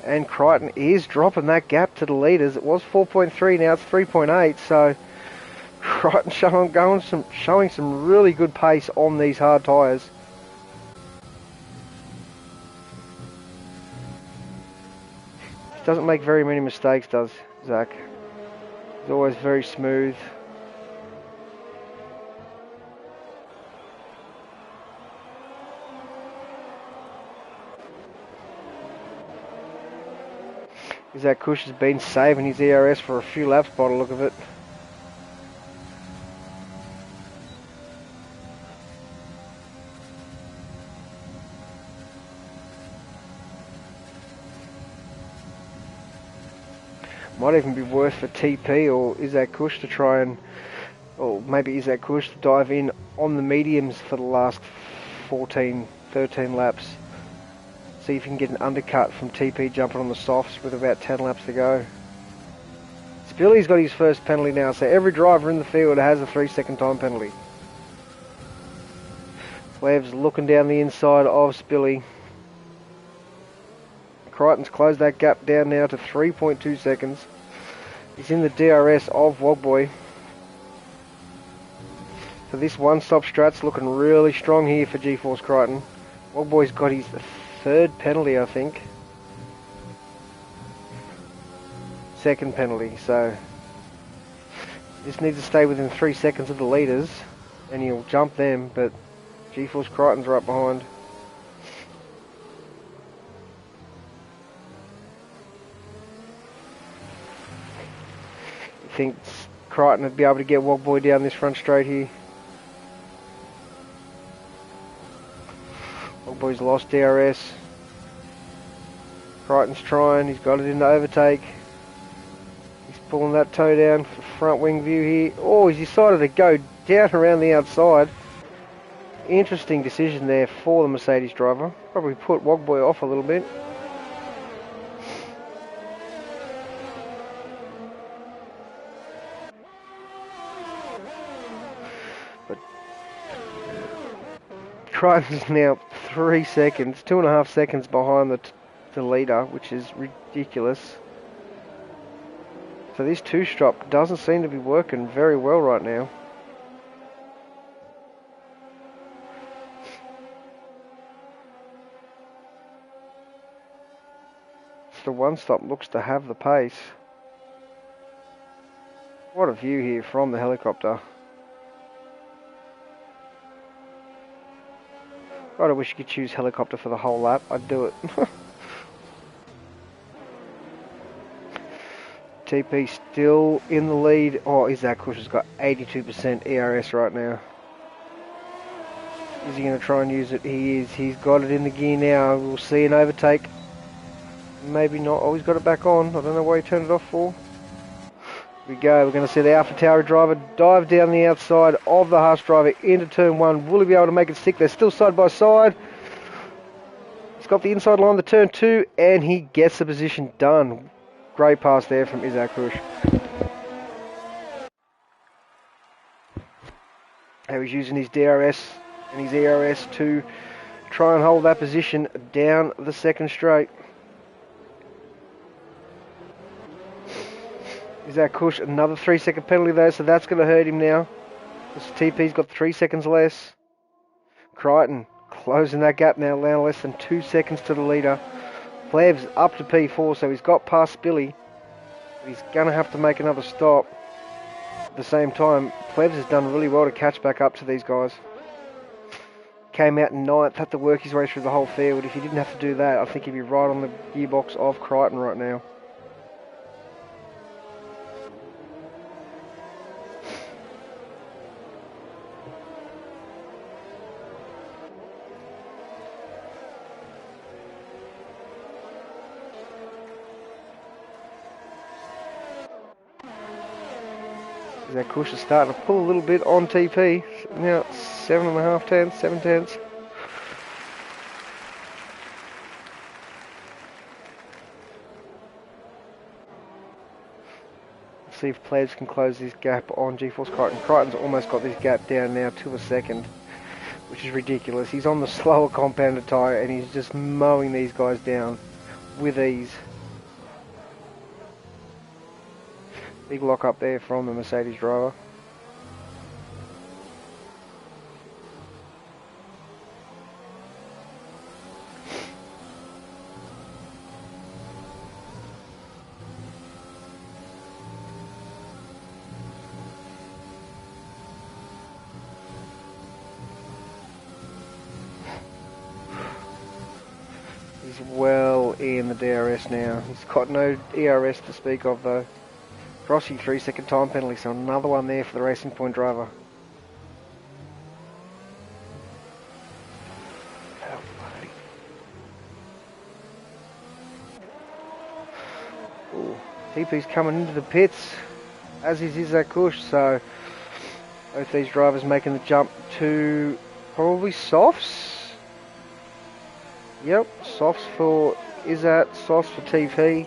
And Crichton is dropping that gap to the leaders. It was 4.3, now it's 3.8, so... Crichton showing some really good pace on these hard tyres. Doesn't make very many mistakes, does Zach? He's always very smooth. Zach Kush has been saving his ERS for a few laps by the look of it. Might even be worth for TP or Isaac Kush to try and, or maybe Isaac Kush to dive in on the mediums for the last 13 laps. See if you can get an undercut from TP jumping on the softs with about 10 laps to go. Spilly's got his first penalty now, so every driver in the field has a 3-second time penalty. Plebs looking down the inside of Spilly. Crichton's closed that gap down now to 3.2 seconds. He's in the DRS of Wogboy. So this one-stop strat's looking really strong here for G-Force Crichton. Wogboy's got his 3rd penalty, I think. 2nd penalty, so... just needs to stay within 3 seconds of the leaders, and he'll jump them, but G-Force Crichton's right behind. think Crichton would be able to get Wogboy down this front straight here. Wogboy's lost DRS. Crichton's trying, he's got it in the overtake. He's pulling that toe down for front wing view here. Oh, he's decided to go down around the outside. Interesting decision there for the Mercedes driver. Probably put Wogboy off a little bit. But Crichton's now 3 seconds, 2.5 seconds behind the leader, which is ridiculous. So this two-strop doesn't seem to be working very well right now. The one-stop looks to have the pace. What a view here from the helicopter. God, I wish you could choose helicopter for the whole lap. I'd do it. TP still in the lead. Oh, Isaac Kush has got 82% ERS right now. Is he going to try and use it? He is. He's got it in the gear now. We'll see an overtake. Maybe not. Oh, he's got it back on. I don't know why he turned it off for. Here we go. We're going to see the AlphaTauri driver dive down the outside of the Haas driver into turn 1. Will he be able to make it stick? They're still side by side. He's got the inside line, the turn 2, and he gets the position done. Great pass there from Isaac Kush. He was using his DRS and his ERS to try and hold that position down the second straight. Isaac Kush, another 3-second penalty though, so that's going to hurt him now. This TP's got 3 seconds less. Crichton closing that gap now, now less than 2 seconds to the leader. Plev's up to P4, so he's got past Billy. He's going to have to make another stop. At the same time, Plevs has done really well to catch back up to these guys. Came out in 9th, had to work his way through the whole field. If he didn't have to do that, I think he'd be right on the gearbox of Crichton right now. That Kush is starting to pull a little bit on TP. Now it's 7.5 tenths, 7 tenths. Let's see if Plebs can close this gap on GeForce Crichton. Crichton's almost got this gap down now to a second, which is ridiculous. He's on the slower compounded tyre and he's just mowing these guys down with ease. Big lock up there from the Mercedes driver. He's well in the DRS now. He's got no ERS to speak of though. Rossi 3-second time penalty, so another one there for the Racing Point driver. Ooh, TP's coming into the pits, as is Isaac Kush, so both these drivers making the jump to probably softs. Yep, softs for Isaac, softs for TP.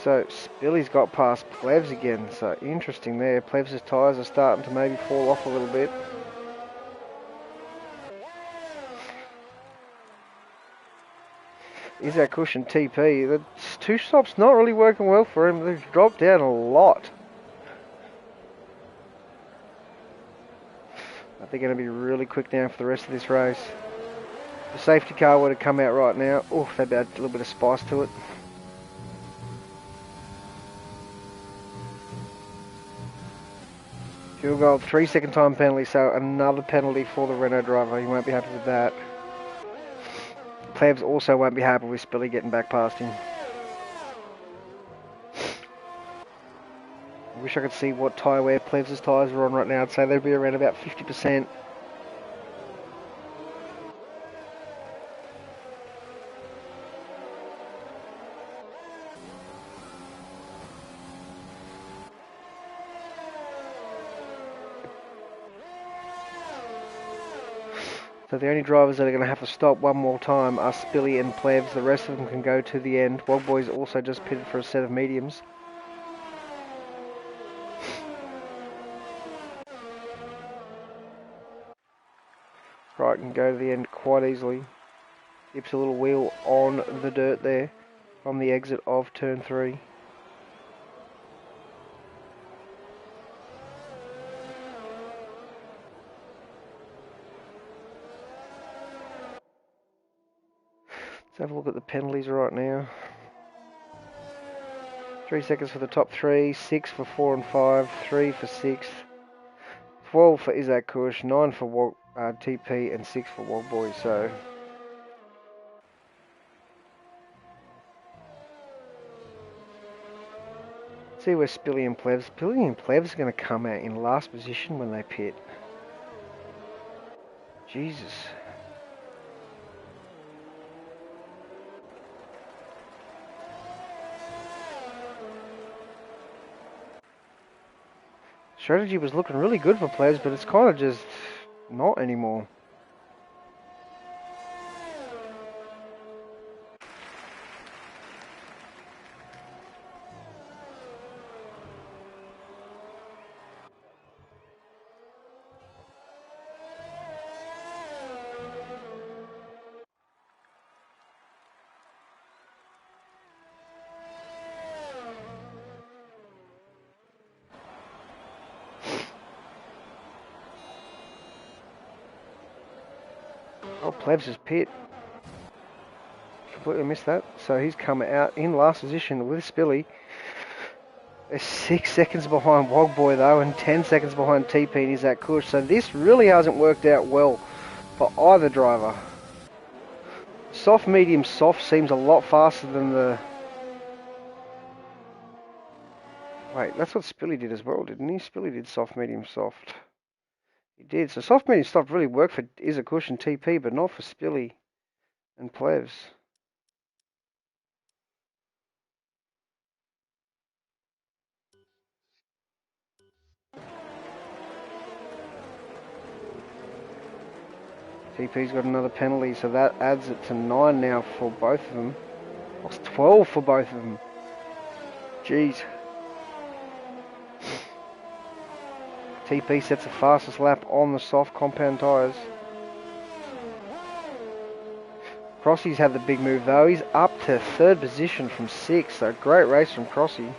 So Billy's got past Plevs again, so interesting there. Plevs' tyres are starting to maybe fall off a little bit. Isaac Kush and TP, the two stops not really working well for him. They've dropped down a lot. They're going to be really quick now for the rest of this race. The safety car would have come out right now. Oh, they'd add a little bit of spice to it. Fuel goal, 3-second time penalty, so another penalty for the Renault driver. He won't be happy with that. Plebs also won't be happy with Spilly getting back past him. I wish I could see what tyre wear Plebs' tyres are on right now. I'd say they'd be around about 50%. So the only drivers that are going to have to stop one more time are Spilly and Plebs. The rest of them can go to the end. Wogboy's also just pitted for a set of mediums. Right, can go to the end quite easily. Dips a little wheel on the dirt there from the exit of turn 3. Let's have a look at the penalties right now. 3 seconds for the top 3, 6 for 4 and 5, 3 for 6th, 12 for Isaac Kush, 9 for TP and 6 for Wogboy. So see where Spilly and Plebs. Spilly and Plebs are going to come out in last position when they pit. Jesus. Strategy was looking really good for Plebs, but it's kind of just not anymore. Oh, Plebs is pit. Completely missed that. So he's come out in last position with Spilly. They're 6 seconds behind Wogboy though, and 10 seconds behind TP and Isaac Kush. So this really hasn't worked out well for either driver. Soft, medium, soft seems a lot faster than the... Wait, that's what Spilly did as well, didn't he? Spilly did soft, medium, soft. He did. So soft, medium, soft really worked for Isaac Kush and TP, but not for Spilly and Plebs. TP's got another penalty, so that adds it to 9 now for both of them. It's 12 for both of them. Jeez. TP sets the fastest lap on the soft compound tyres. Crossy's had the big move though. He's up to 3rd position from 6th, so great race from Crossy.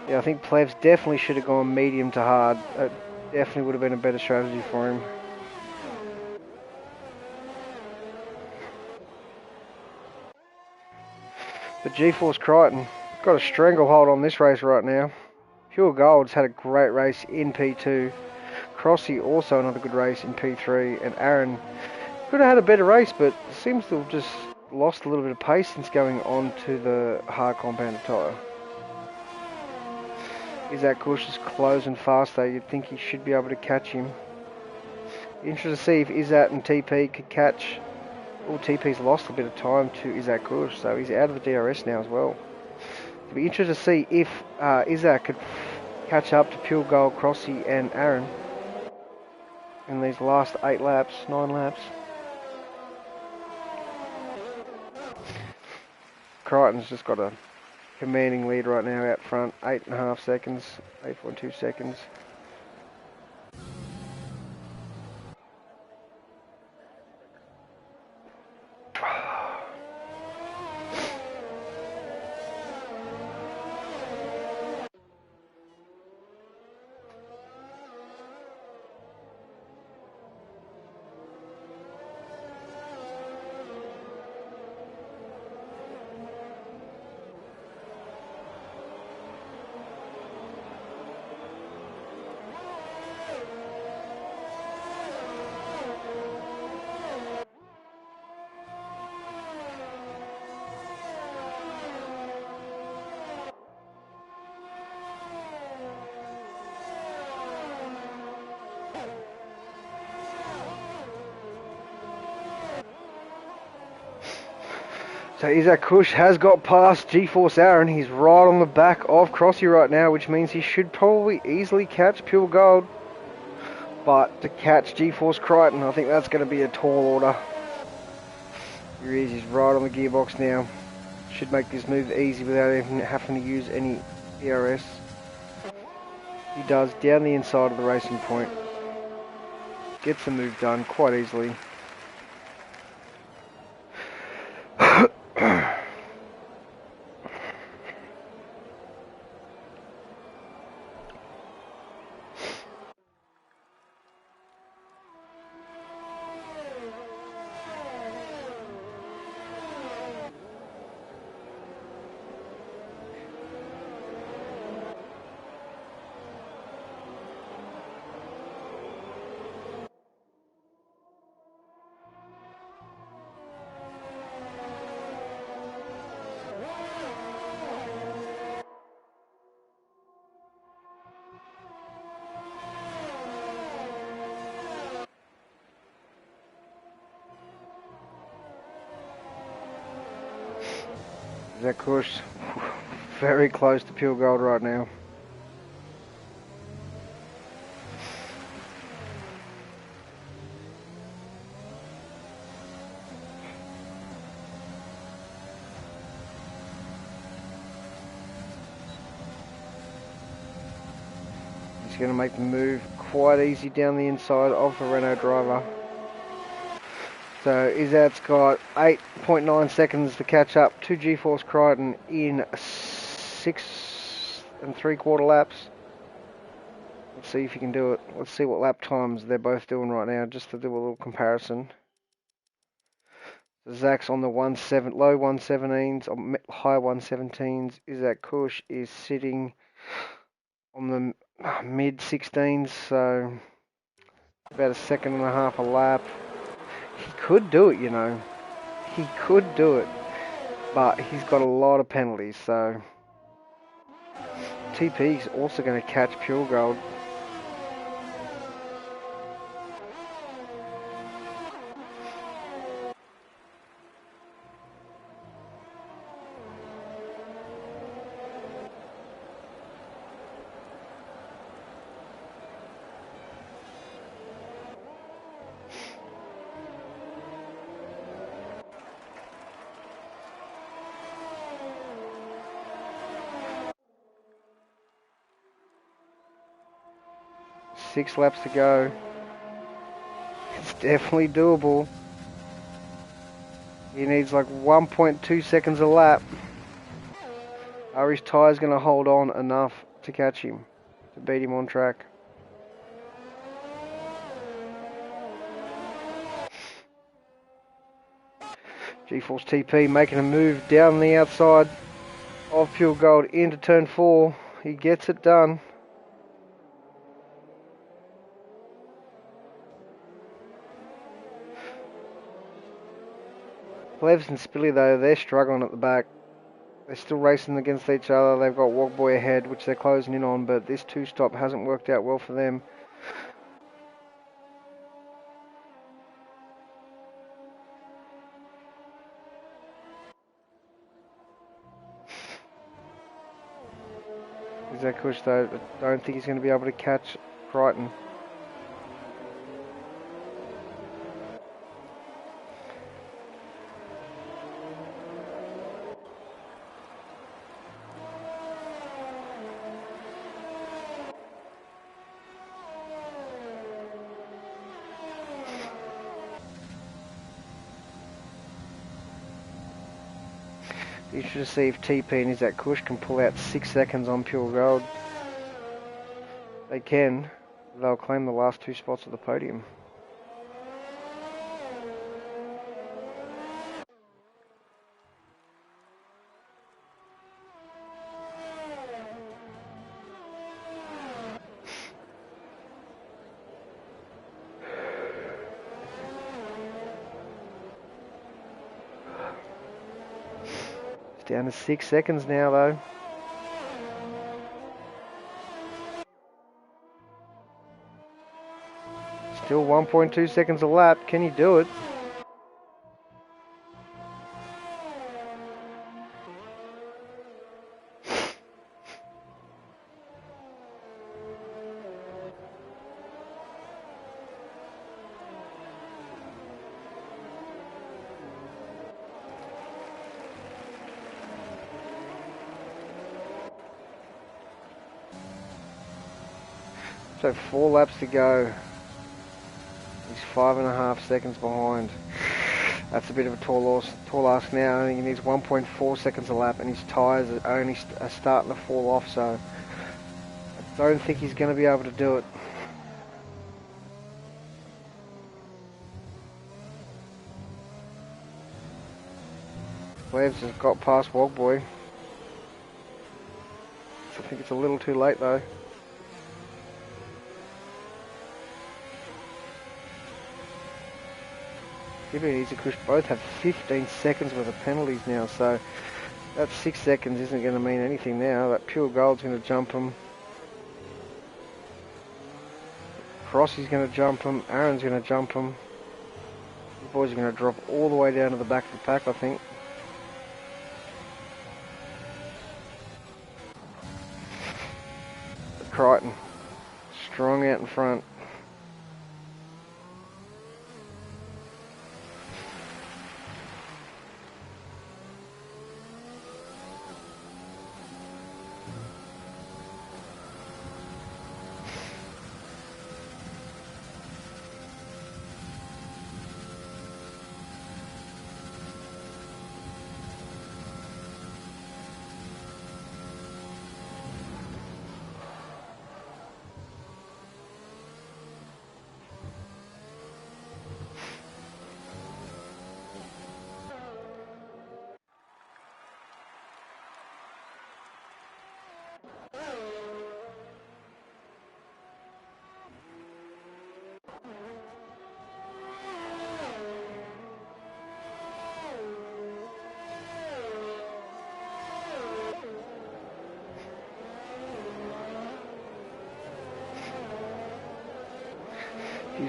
Yeah, I think Plebs definitely should have gone medium to hard. It definitely would have been a better strategy for him. But G-Force Crichton got a stranglehold on this race right now. Pure Gold's had a great race in P2. Crossy also another good race in P3. And Aaron could have had a better race, but seems to have just lost a little bit of pace since going on to the hard compounded tyre. Isaac Kush is closing fast though. You'd think he should be able to catch him. Interesting to see if Isaac and TP could catch. Oh, TP's lost a bit of time to Isaac Kush, so he's out of the DRS now as well. It'll be interesting to see if Isaac could catch up to Pure Gold, Crossy and Aaron in these last 9 laps. Crichton's just got a commanding lead right now out front, 8.5 seconds, 8.2 seconds. So Isaac Kush has got past GeForce Aaron. He's right on the back of Crossy right now, which means he should probably easily catch Pure Gold. But to catch GeForce Crichton, I think that's going to be a tall order. Here he is, he's right on the gearbox now. Should make this move easy without even having to use any ERS. He does, down the inside of the racing point. Gets the move done quite easily. Isaac Kush, very close to Pure Gold right now. He's going to make the move quite easy down the inside of the Renault driver. So Izat's got 8.9 seconds to catch up to GeForce Crichton in 6 3/4 laps. Let's see if he can do it. Let's see what lap times they're both doing right now, just to do a little comparison. Zach's on the low 117s, high 117s. Isaac Kush is sitting on the mid 16s, so about a second and a half a lap. He could do it, you know. He could do it, but he's got a lot of penalties, so TP's also going to catch Pure Gold. Six laps to go. It's definitely doable. He needs like 1.2 seconds a lap. Are his tyres going to hold on enough to catch him, to beat him on track? GeForce TP making a move down the outside of Pure Gold into turn 4. He gets it done. Plevs and Spilly though, they're struggling at the back. They're still racing against each other. They've got Wogboy ahead, which they're closing in on, but this two-stop hasn't worked out well for them. Isaac Kush though, I don't think he's going to be able to catch Crichton. You should see if TP and Isaac Kush can pull out 6 seconds on Pure Gold. They can. They'll claim the last 2 spots of the podium. Down to 6 seconds now though. Still 1.2 seconds a lap. Can you do it? So 4 laps to go. He's 5.5 seconds behind. That's a bit of a tall ask now. I think he needs 1.4 seconds a lap, and his tyres are only starting to fall off, so I don't think he's going to be able to do it. Plebs has got past Wogboy. I think it's a little too late though. Gibby and Easy Kush both have 15 seconds worth of penalties now, so that 6 seconds isn't going to mean anything now. That Pure Gold's going to jump him. Crossy's going to jump him. Aaron's going to jump him. The boys are going to drop all the way down to the back of the pack, I think. Crichton, strong out in front.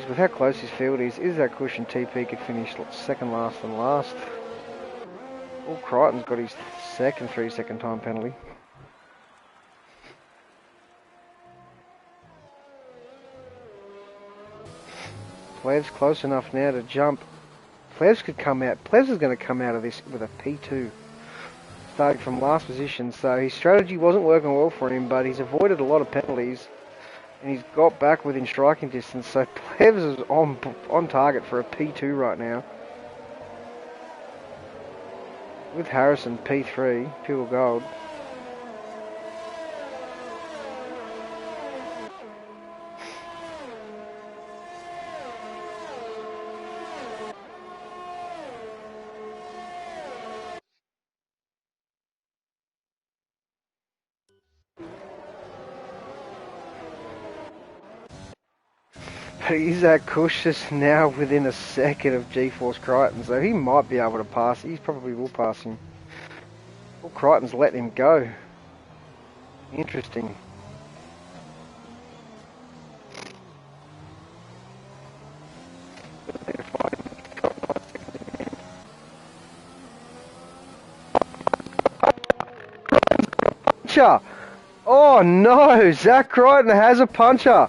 With how close his field is that cushion TP could finish second last and last. Well, Crichton's got his second 3-second time penalty. Plevs close enough now to jump. Plevs could come out. Plevs is going to come out of this with a P2. Starting from last position, so his strategy wasn't working well for him, but he's avoided a lot of penalties. And he's got back within striking distance, so Plevs is on target for a P2 right now. With Harrison, P3, Pure Gold. But Isaac Kush is now within a second of G-Force Crichton, so he might be able to pass. He probably will pass him. Well, Crichton's let him go. Interesting. Puncher! Oh no! Zach Crichton has a puncher!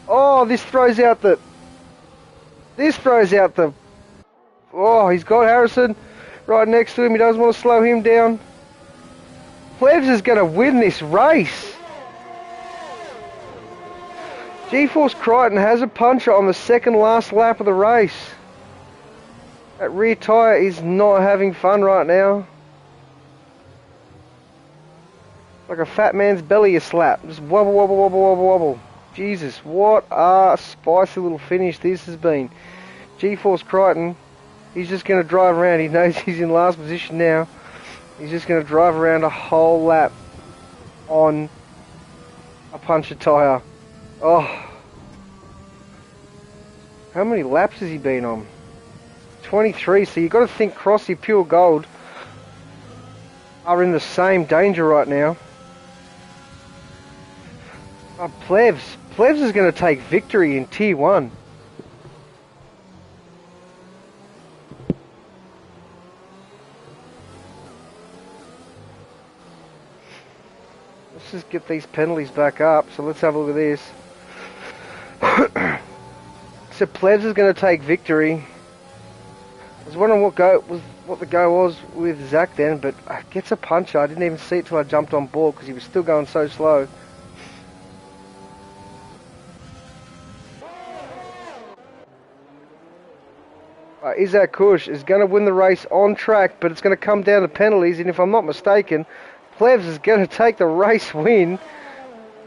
Oh, this throws out the... Oh, he's got Harrison right next to him. He doesn't want to slow him down. Plebs is going to win this race. G-Force Crichton has a puncher on the second last lap of the race. That rear tyre is not having fun right now. Like a fat man's belly a slap. Just wobble, wobble, wobble, wobble, wobble. Jesus, what a spicy little finish this has been. G-Force Crichton, he's just going to drive around. He knows he's in last position now. He's just going to drive around a whole lap on a punctured tyre. Oh. How many laps has he been on? 23, so you've got to think Crossy, Pure Gold are in the same danger right now. Oh, Plevs is going to take victory in Tier 1. Let's just get these penalties back up. So let's have a look at this. So Plevs is going to take victory. I was wondering what the go was with Zach then, but gets a puncher. I didn't even see it till I jumped on board because he was still going so slow. Isaac Kush is going to win the race on track, but it's going to come down to penalties, and if I'm not mistaken, Plebs is going to take the race win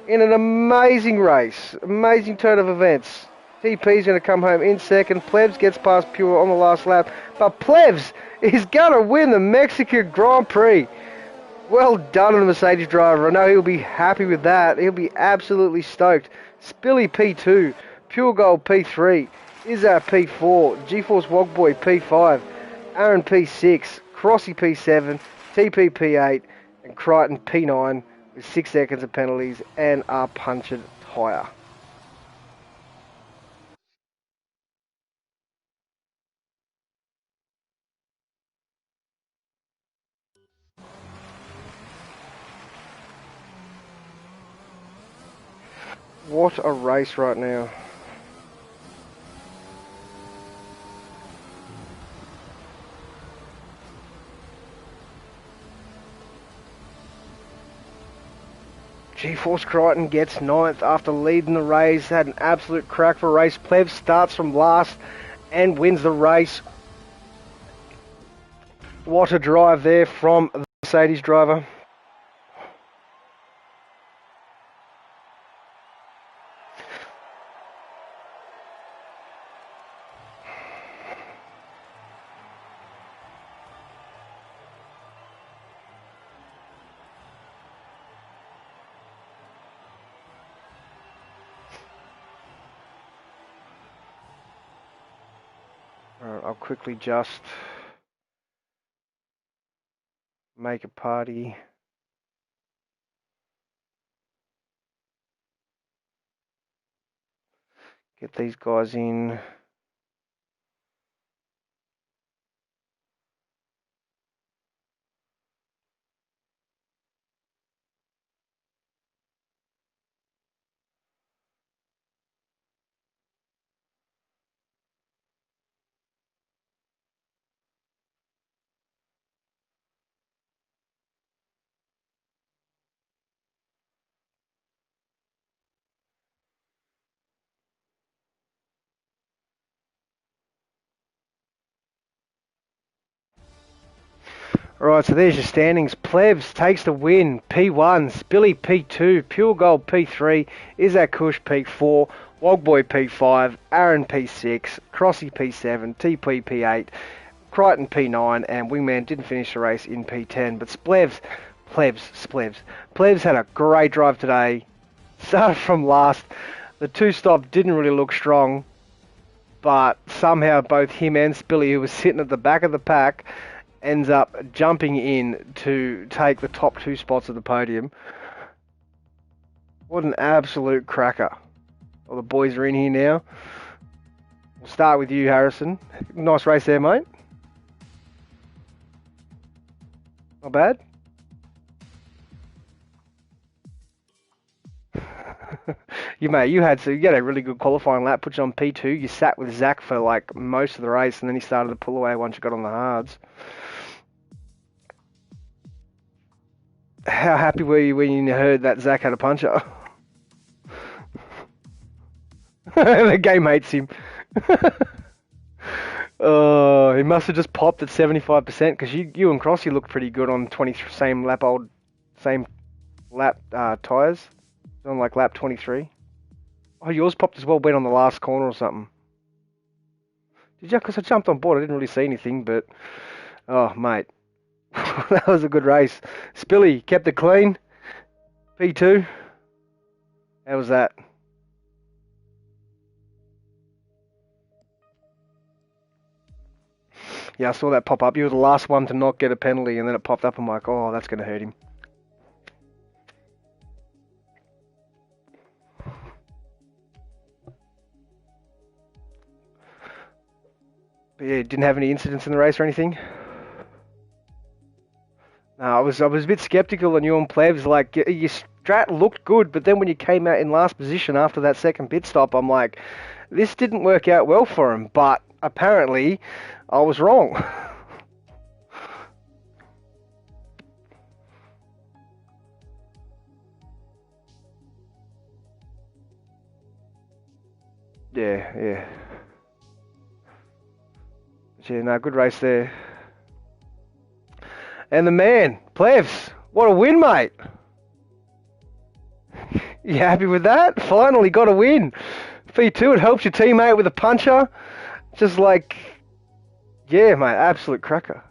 in an amazing race, amazing turn of events. TP is going to come home in second. Plebs gets past Pure on the last lap, but Plebs is going to win the Mexican Grand Prix. Well done on the Mercedes driver. I know he'll be happy with that. He'll be absolutely stoked. Spilly P2, Pure Gold P3, Izzat P4, GeForce Wogboy P5, Aaron P6, Crossy P7, TP P8, and Crichton P9 with 6 seconds of penalties and a punctured tyre. What a race right now. GeForce Crichton gets ninth after leading the race. Had an absolute crack for a race. Pleb starts from last and wins the race. What a drive there from the Mercedes driver. I'll quickly just make a party. Get these guys in. Alright, so there's your standings. Plebs takes the win, P1, Spilly P2, Pure Gold P3, Izzat Kush P4, Wogboy P5, Aaron P6, Crossy P7, TP P8, Crichton P9, and Wingman didn't finish the race in P10. But Plebs had a great drive today. Started from last. The two-stop didn't really look strong, but somehow both him and Spilly, who was sitting at the back of the pack, ends up jumping in to take the top 2 spots of the podium. What an absolute cracker. Well, the boys are in here now. We'll start with you, Harrison. Nice race there, mate. Not bad. You had a really good qualifying lap, put you on P2. You sat with Zach for like most of the race, and then he started to pull away once you got on the hards. How happy were you when you heard that Zach had a puncher? The game hates him. Oh, he must have just popped at 75% because you and Crossy looked pretty good on same lap tyres. On like lap 23. Oh, yours popped as well, went on the last corner or something. Did you? Because I jumped on board, I didn't really see anything, but oh, mate. That was a good race. Spilly kept it clean. P2. How was that? Yeah, I saw that pop up. You were the last one to not get a penalty, and then it popped up. I'm like, oh, that's going to hurt him. But yeah, didn't have any incidents in the race or anything? No, I was a bit sceptical on you and Plebs. Like, your strat looked good, but then when you came out in last position after that second pit stop, I'm like, this didn't work out well for him. But apparently, I was wrong. Yeah. But yeah, no, good race there. And the man, Plevs, what a win, mate. You happy with that? Finally got a win. P2, it helps your teammate with a puncher. Just like, yeah, mate, absolute cracker.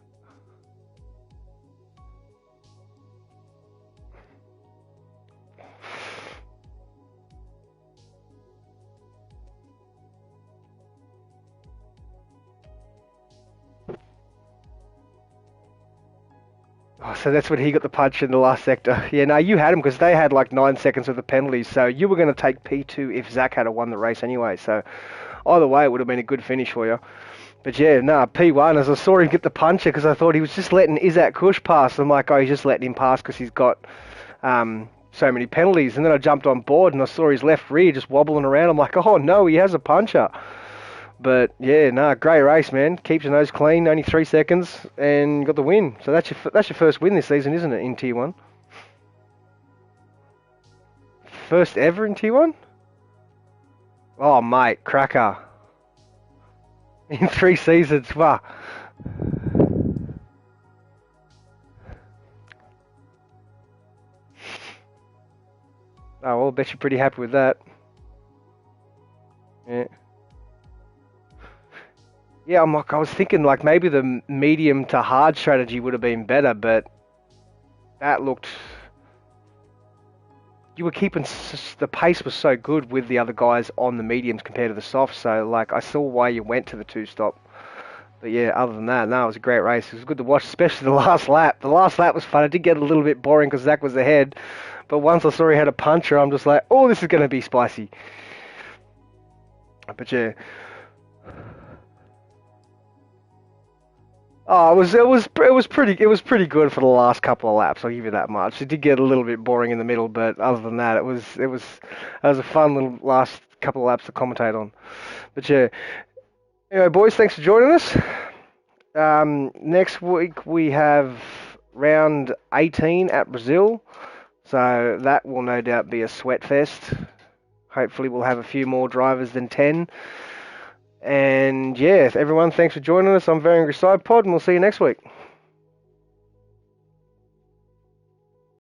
Oh, so that's when he got the punch in the last sector. Yeah, no, you had him because they had like 9 seconds of the penalties. So you were going to take P2 if Zach had won the race anyway. So either way, it would have been a good finish for you. But yeah, no, P1, as I saw him get the puncher because I thought he was just letting Isaac Kush pass. I'm like, oh, he's just letting him pass because he's got so many penalties. And then I jumped on board and I saw his left rear just wobbling around. I'm like, oh no, he has a puncher. But yeah, no, great race, man. Keeps your nose clean, only 3 seconds, and got the win. So that's your first win this season, isn't it, in Tier 1? First ever in Tier 1? Oh, mate, cracker. In 3 seasons, wow. Oh, well, I bet you're pretty happy with that. Yeah. Yeah, I was thinking like maybe the medium to hard strategy would have been better, but that looked... You were keeping... The pace was so good with the other guys on the mediums compared to the softs, so like I saw why you went to the 2-stop. But yeah, other than that, no, it was a great race. It was good to watch, especially the last lap. The last lap was fun. It did get a little bit boring because Zach was ahead, but once I saw he had a puncher, I'm just like, oh, this is going to be spicy. But yeah... Oh, it was pretty good for the last couple of laps. I'll give you that much. It did get a little bit boring in the middle, but other than that, it was a fun little last couple of laps to commentate on. But yeah, anyway, boys, thanks for joining us. Next week we have round 18 at Brazil, so that will no doubt be a sweat fest. Hopefully, we'll have a few more drivers than 10. And yeah, everyone, thanks for joining us on Very Angry Side Pod, and we'll see you next week.